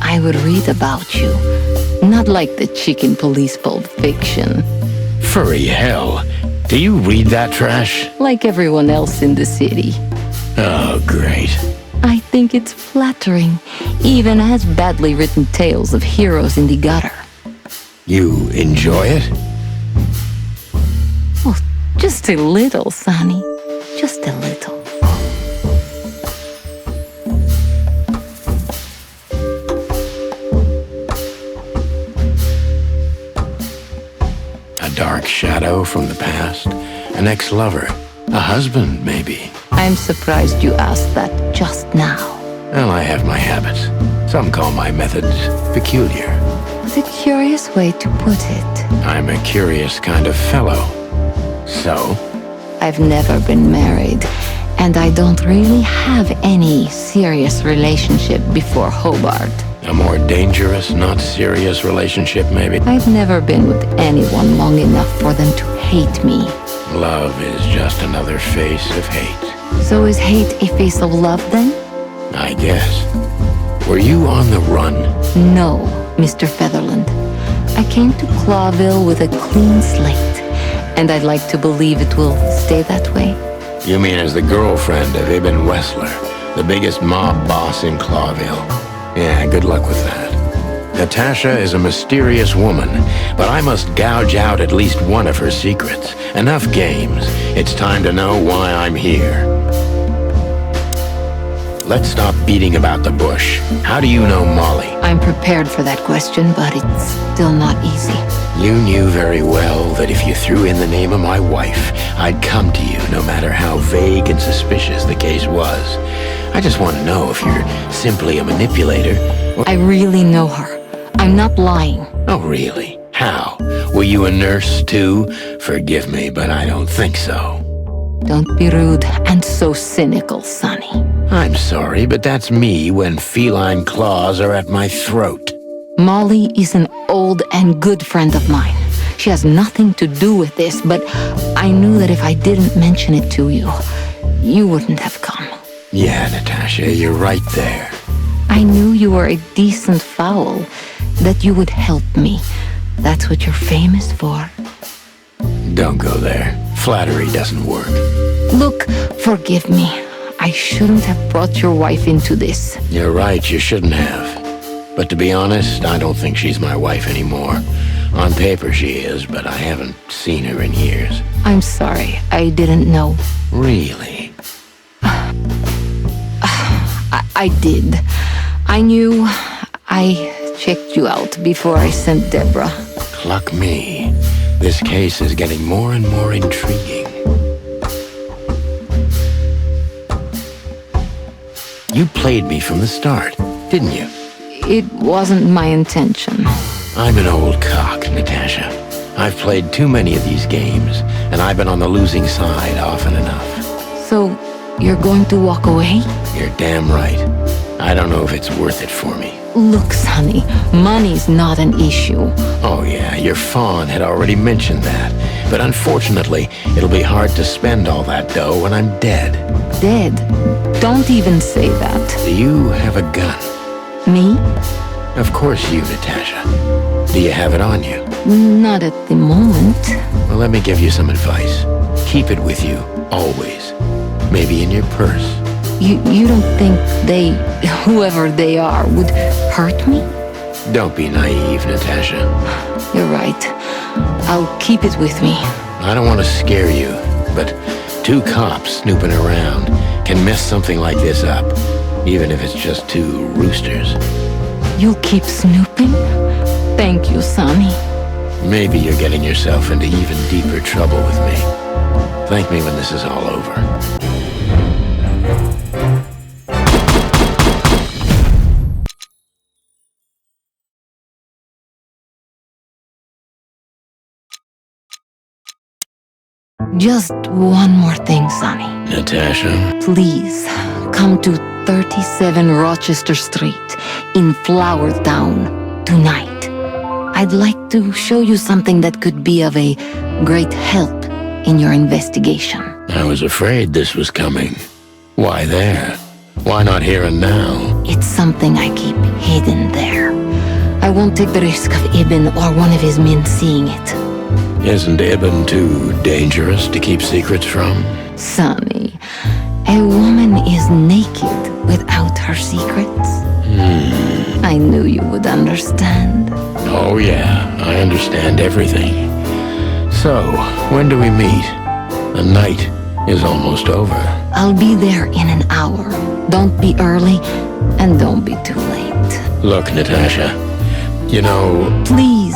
I would read about you. Not like the chicken police Pulp Fiction. Furry hell. Do you read that trash? Like everyone else in the city. Oh, great. I think it's flattering, even as badly written tales of heroes in the gutter. You enjoy it? Oh, just a little, Sonny. Just a little. A dark shadow from the past? An ex-lover? A husband, maybe? I'm surprised you asked that just now. Well, I have my habits. Some call my methods peculiar. What a curious way to put it. I'm a curious kind of fellow. So? I've never been married, and I don't really have any serious relationship before Hobart. A more dangerous, not serious relationship, maybe? I've never been with anyone long enough for them to hate me. Love is just another face of hate. So is hate a face of love then? I guess. Were you on the run? No, Mr. Featherland. I came to Clawville with a clean slate, and I'd like to believe it will stay that way. You mean as the girlfriend of Ibn Wessler, the biggest mob boss in Clawville? Yeah, good luck with that. Natasha is a mysterious woman, but I must gouge out at least one of her secrets. Enough games. It's time to know why I'm here. Let's stop beating about the bush. How do you know Molly? I'm prepared for that question, but it's still not easy. You knew very well that if you threw in the name of my wife, I'd come to you no matter how vague and suspicious the case was. I just want to know if you're simply a manipulator or... I really know her. I'm not lying. Oh, really? How? Were you a nurse, too? Forgive me, but I don't think so. Don't be rude and so cynical, Sonny. I'm sorry, but that's me when feline claws are at my throat. Molly is an old and good friend of mine. She has nothing to do with this, but I knew that if I didn't mention it to you, you wouldn't have come. Yeah, Natasha, you're right there. I knew you were a decent fowl, that you would help me. That's what you're famous for. Don't go there. Flattery doesn't work. Look, forgive me. I shouldn't have brought your wife into this. You're right, you shouldn't have. But to be honest, I don't think she's my wife anymore. On paper she is, but I haven't seen her in years. I'm sorry, I didn't know. Really? I did. I knew. I checked you out before I sent Deborah. Cluck me. This case is getting more and more intriguing. You played me from the start, didn't you? It wasn't my intention. I'm an old cock, Natasha. I've played too many of these games, and I've been on the losing side often enough. So, you're going to walk away? You're damn right. I don't know if it's worth it for me. Look, Sonny, money's not an issue. Oh yeah, your fawn had already mentioned that. But unfortunately, it'll be hard to spend all that dough when I'm dead. Dead? Don't even say that. Do you have a gun? Me? Of course you, Natasha. Do you have it on you? Not at the moment. Well, let me give you some advice. Keep it with you, always. Maybe in your purse. You don't think they, whoever they are, would hurt me? Don't be naive, Natasha. You're right. I'll keep it with me. I don't want to scare you, but 2 cops snooping around can mess something like this up, even if it's just 2 roosters. You'll keep snooping? Thank you, Sonny. Maybe you're getting yourself into even deeper trouble with me. Thank me when this is all over. Just one more thing, Sonny. Natasha? Please, come to 37 Rochester Street in Flower Town tonight. I'd like to show you something that could be of a great help in your investigation. I was afraid this was coming. Why there? Why not here and now? It's something I keep hidden there. I won't take the risk of Ibn or one of his men seeing it. Isn't Ibn too dangerous to keep secrets from? Sonny, a woman is naked without her secrets. I knew you would understand. Oh yeah, I understand everything. So, when do we meet? The night is almost over. I'll be there in an hour. Don't be early, and don't be too late. Look, Natasha, you know... Please,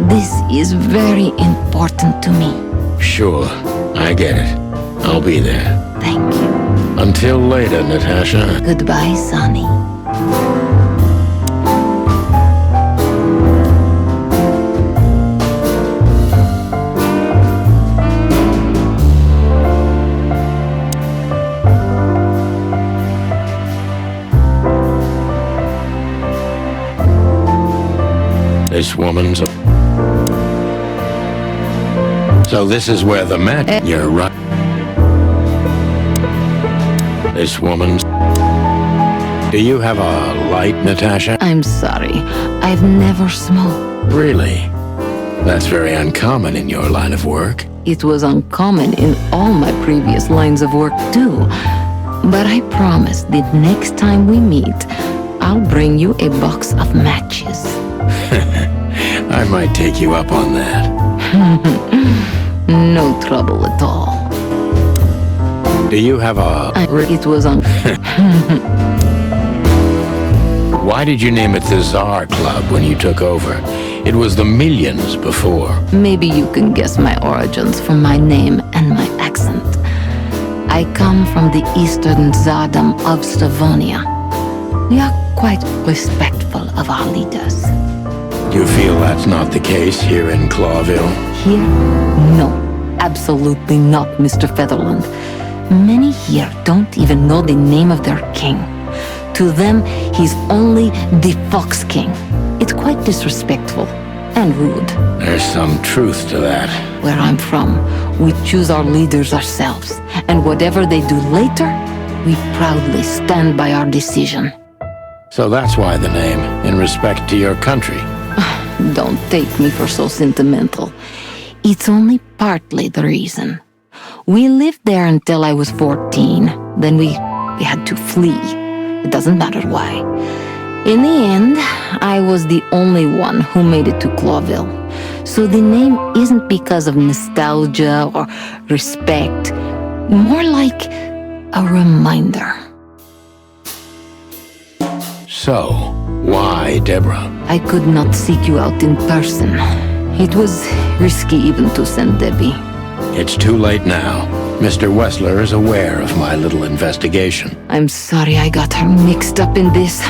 this is very important to me. Sure, I get it. I'll be there. Thank you. Until later, Natasha. Goodbye, Sonny. This woman's a... So this is where the match... You're right. This woman's... Do you have a light, Natasha? I'm sorry. I've never smoked. Really? That's very uncommon in your line of work. It was uncommon in all my previous lines of work, too. But I promise that next time we meet, I'll bring you a box of matches. I might take you up on that. No trouble at all. Do you have a... It was on... Why did you name it the Tsar Club when you took over? It was the Millions before. Maybe you can guess my origins from my name and my accent. I come from the eastern Tsardom of Slavonia. We are quite respectful of our leaders. You feel that's not the case here in Clawville? Here? No. Absolutely not, Mr. Featherland. Many here don't even know the name of their king. To them, he's only the Fox King. It's quite disrespectful and rude. There's some truth to that. Where I'm from, we choose our leaders ourselves. And whatever they do later, we proudly stand by our decision. So that's why the name, in respect to your country. Don't take me for so sentimental. It's only partly the reason. We lived there until I was 14. Then we had to flee. It doesn't matter why. In the end, I was the only one who made it to Clawville. So the name isn't because of nostalgia or respect. More like a reminder. So, why Deborah? I could not seek you out in person. It was risky even to send Debbie. It's too late now. Mr. Wessler is aware of my little investigation. I'm sorry I got her mixed up in this.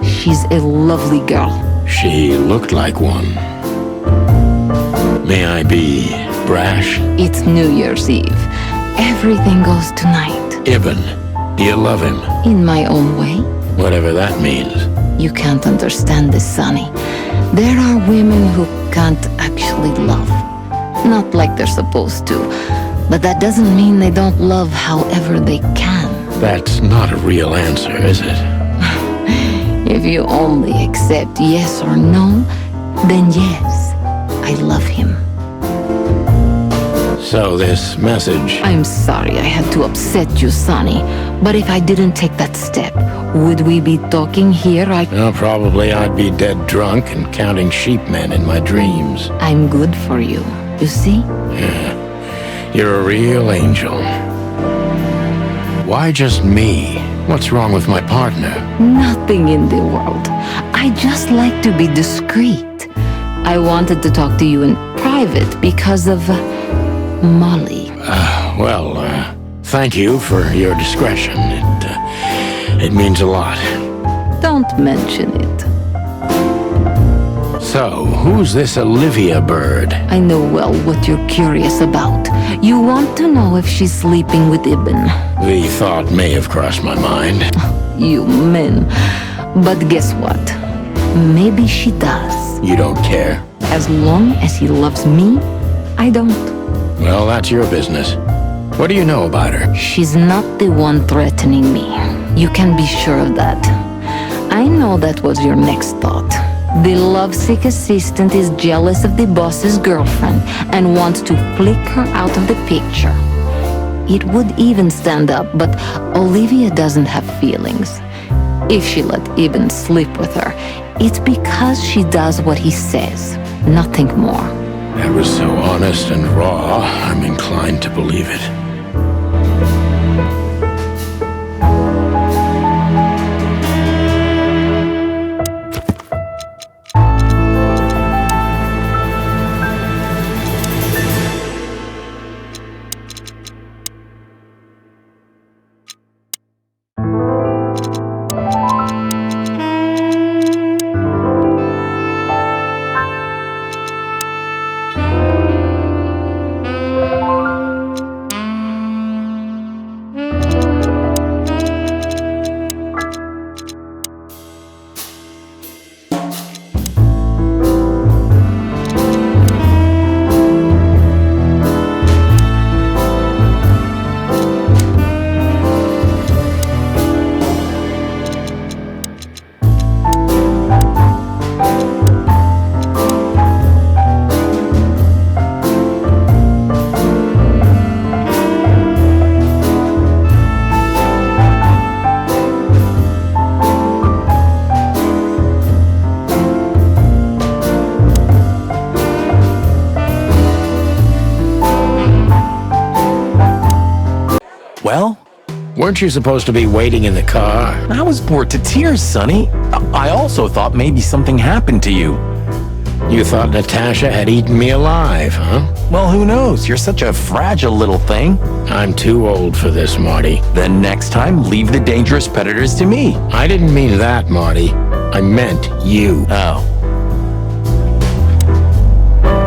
She's a lovely girl. She looked like one. May I be brash? It's New Year's Eve. Everything goes tonight. Ibn, do you love him? In my own way. Whatever that means. You can't understand this, Sonny. There are women who can't actually love. Not like they're supposed to. But that doesn't mean they don't love however they can. That's not a real answer, is it? If you only accept yes or no, then yes, I love him. So this message... I'm sorry I had to upset you, Sonny. But if I didn't take that step, would we be talking here? Well, probably I'd be dead drunk and counting sheepmen in my dreams. I'm good for you, you see? Yeah, you're a real angel. Why just me? What's wrong with my partner? Nothing in the world. I just like to be discreet. I wanted to talk to you in private because of... Molly. Thank you for your discretion. It means a lot. Don't mention it. So, who's this Olivia bird? I know well what you're curious about. You want to know if she's sleeping with Ibn. The thought may have crossed my mind. You men. But guess what? Maybe she does. You don't care? As long as he loves me, I don't. Well, that's your business. What do you know about her? She's not the one threatening me. You can be sure of that. I know that was your next thought. The lovesick assistant is jealous of the boss's girlfriend and wants to flick her out of the picture. It would even stand up, but Olivia doesn't have feelings. If she let Eben sleep with her, it's because she does what he says, nothing more. That was so honest and raw, I'm inclined to believe it. Well, Weren't you supposed to be waiting in the car? I was bored to tears, Sonny. I also thought maybe something happened to you. You thought Natasha had eaten me alive, huh? Well, who knows? You're such a fragile little thing. I'm too old for this, Marty. Then next time, leave the dangerous predators to me. I didn't mean that, Marty. I meant you. Oh.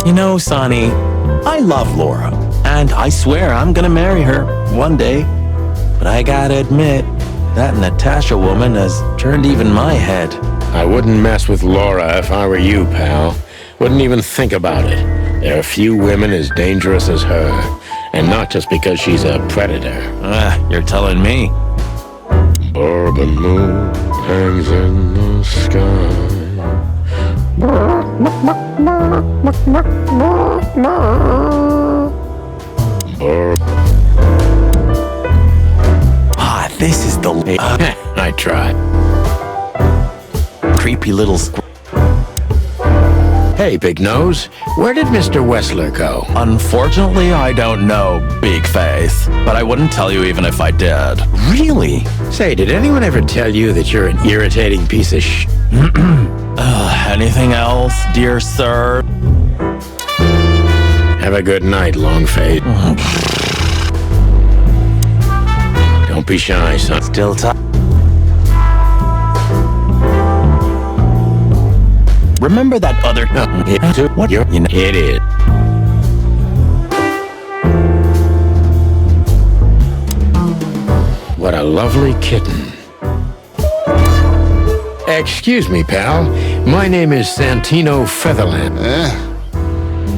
You know, Sonny, I love Laura, and I swear I'm gonna marry her one day. But I gotta admit, that Natasha woman has turned even my head. I wouldn't mess with Laura if I were you, pal. Wouldn't even think about it. There are few women as dangerous as her. And not just because she's a predator. You're telling me. Bourbon moon hangs in the sky. This is the... I tried. Creepy little Hey, Big Nose, where did Mr. Wessler go? Unfortunately, I don't know, Big Face. But I wouldn't tell you even if I did. Really? Say, did anyone ever tell you that you're an irritating piece of sh... Anything else, dear sir? Have a good night, Longface. Don't be shy, son. Still tough. Remember that other... What? It is. What a lovely kitten. Excuse me, pal. My name is Santino Featherland.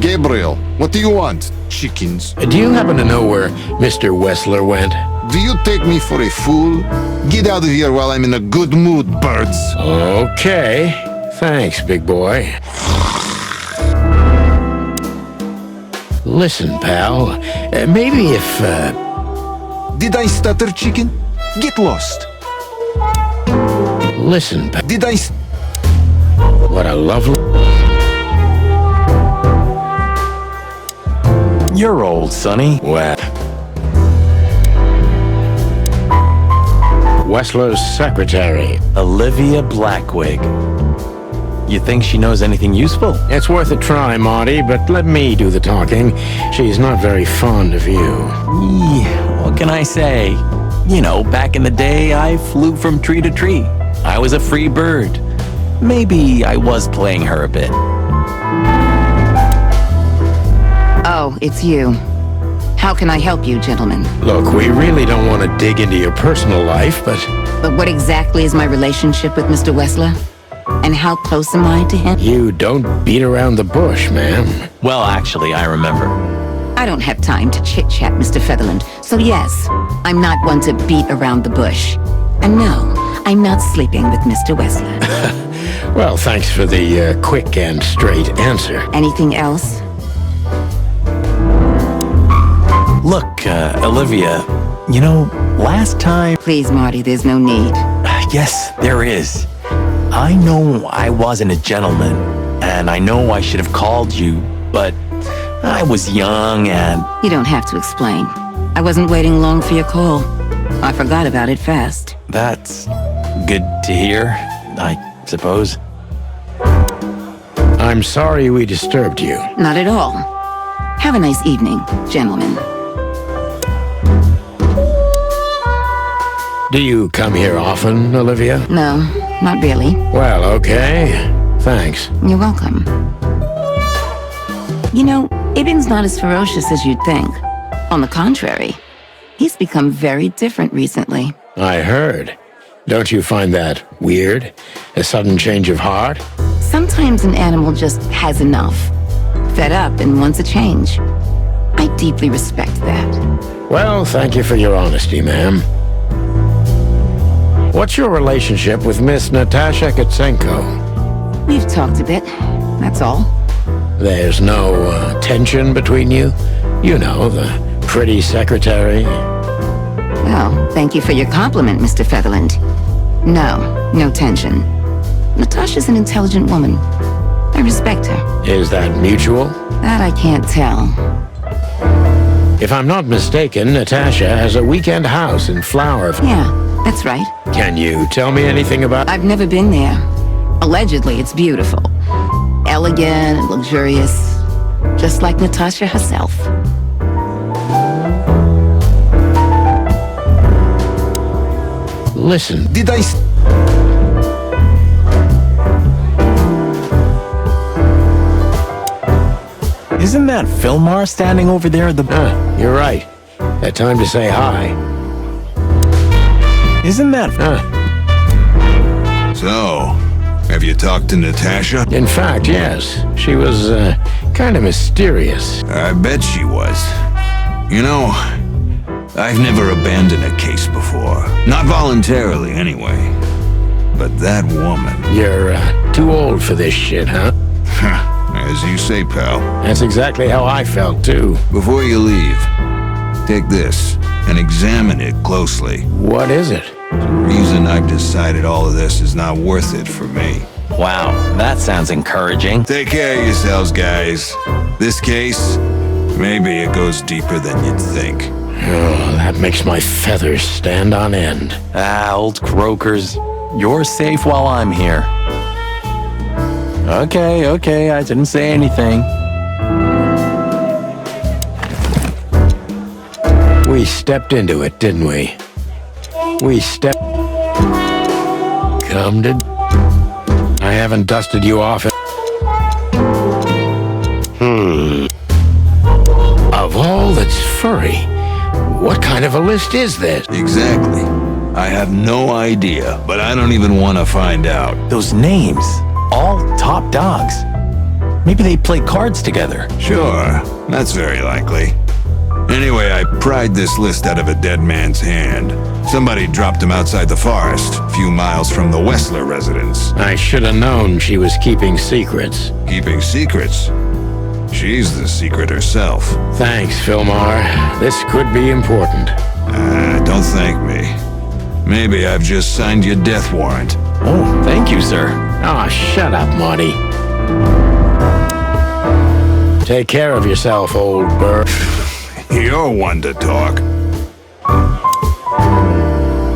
Gabriel, what do you want? Chickens. Do you happen to know where Mr. Wessler went? Do you take me for a fool? Get out of here while I'm in a good mood, birds. Okay. Thanks, big boy. Listen, pal. Maybe if, Did I stutter, chicken? Get lost. Listen, pal. Did I... What a lovely... You're old, Sonny. Well... Wessler's secretary. Olivia Blackwig. You think she knows anything useful? It's worth a try, Marty, but let me do the talking. She's not very fond of you. What can I say? You know, back in the day, I flew from tree to tree. I was a free bird. Maybe I was playing her a bit. Oh, it's you. How can I help you, gentlemen? Look, we really don't want to dig into your personal life, but... But what exactly is my relationship with Mr. Wessler? And how close am I to him? You don't beat around the bush, ma'am. Well, actually, I remember. I don't have time to chit-chat, Mr. Featherland. So yes, I'm not one to beat around the bush. And no, I'm not sleeping with Mr. Wessler. Well, thanks for the quick and straight answer. Anything else? Look, Olivia, you know, last time... Please, Marty, there's no need. Yes, there is. I know I wasn't a gentleman, and I know I should have called you, but I was young and... You don't have to explain. I wasn't waiting long for your call. I forgot about it fast. That's good to hear, I suppose. I'm sorry we disturbed you. Not at all. Have a nice evening, gentlemen. Do you come here often, Olivia? No, not really. Well, okay. Thanks. You're welcome. You know, Ibn's not as ferocious as you'd think. On the contrary, he's become very different recently. I heard. Don't you find that weird? A sudden change of heart? Sometimes an animal just has enough. Fed up and wants a change. I deeply respect that. Well, thank you for your honesty, ma'am. What's your relationship with Miss Natasha Katsenko? We've talked a bit, that's all. There's no tension between you? You know, the pretty secretary. Well, thank you for your compliment, Mr. Featherland. No tension. Natasha's an intelligent woman. I respect her. Is that mutual? That I can't tell. If I'm not mistaken, Natasha has a weekend house in Flower. Yeah, that's right. Can you tell me anything about... I've never been there. Allegedly, it's beautiful. Elegant and luxurious. Just like Natasha herself. Listen, Did I... Isn't that Fillmore standing over there at the... you're right. That time to say hi. Isn't that... So, have you talked to Natasha? In fact, yes. She was, kind of mysterious. I bet she was. You know, I've never abandoned a case before. Not voluntarily, anyway. But that woman... You're, too old for this shit, huh? As you say, pal. That's exactly how I felt, too. Before you leave, take this and examine it closely. What is it? The reason I've decided all of this is not worth it for me. Wow, that sounds encouraging. Take care of yourselves, guys. This case, maybe it goes deeper than you'd think. Oh, that makes my feathers stand on end. Old croakers. You're safe while I'm here. Okay, I didn't say anything. We stepped into it, didn't we? Come to... I haven't dusted you off. Of all that's furry, what kind of a list is this? Exactly. I have no idea, but I don't even want to find out. Those names, all top dogs. Maybe they play cards together. Sure, that's very likely. Anyway, I pried this list out of a dead man's hand. Somebody dropped him outside the forest, a few miles from the Wessler residence. I should have known she was keeping secrets. Keeping secrets? She's the secret herself. Thanks, Fillmore. This could be important. Don't thank me. Maybe I've just signed your death warrant. Oh, thank you, sir. Oh, shut up, Marty. Take care of yourself, old bird. You're one to talk.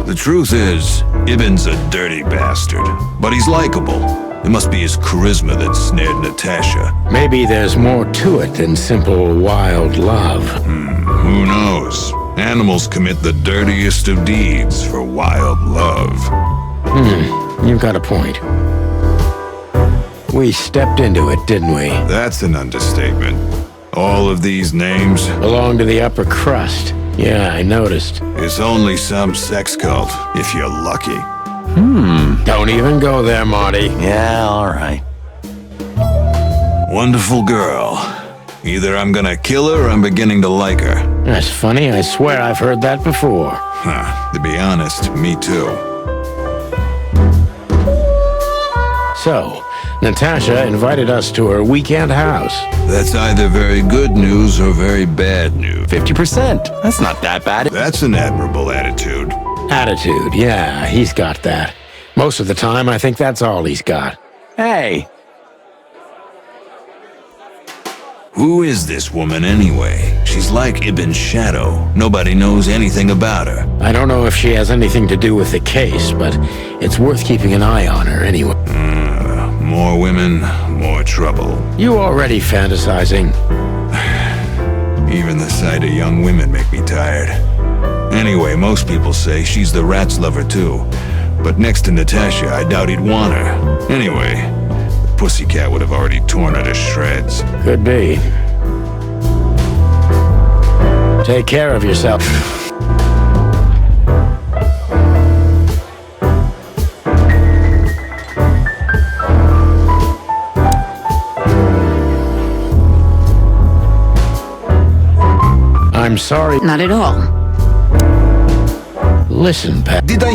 The truth is, Ibn's a dirty bastard, but he's likable. It must be his charisma that snared Natasha. Maybe there's more to it than simple wild love. Who knows? Animals commit the dirtiest of deeds for wild love. You've got a point. We stepped into it, didn't we? That's an understatement. All of these names belong to the upper crust. Yeah, I noticed. It's only some sex cult, if you're lucky. Don't even go there, Marty. Yeah, all right. Wonderful girl. Either I'm gonna kill her or I'm beginning to like her. That's funny. I swear I've heard that before. To be honest, me too. So, Natasha invited us to her weekend house. That's either very good news or very bad news. 50%. That's not that bad. That's an admirable attitude. Attitude, yeah, he's got that. Most of the time, I think that's all he's got. Hey, Who is this woman anyway? She's like Ibn's shadow. Nobody knows anything about her. I don't know if she has anything to do with the case, but it's worth keeping an eye on her anyway. More women, more trouble. You already fantasizing. Even the sight of young women make me tired. Anyway, most people say she's the rat's lover too. But next to Natasha, I doubt he'd want her. Anyway, the pussycat would have already torn her to shreds. Could be. Take care of yourself. I'm sorry. Not at all. Listen, Pat. Did I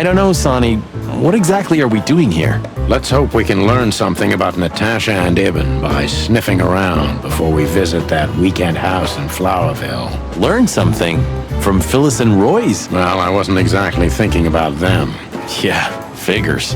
I don't know, Sonny. What exactly are we doing here? Let's hope we can learn something about Natasha and Ibn by sniffing around before we visit that weekend house in Flowerville. Learn something from Phyllis and Roy's. Well, I wasn't exactly thinking about them. Yeah, figures.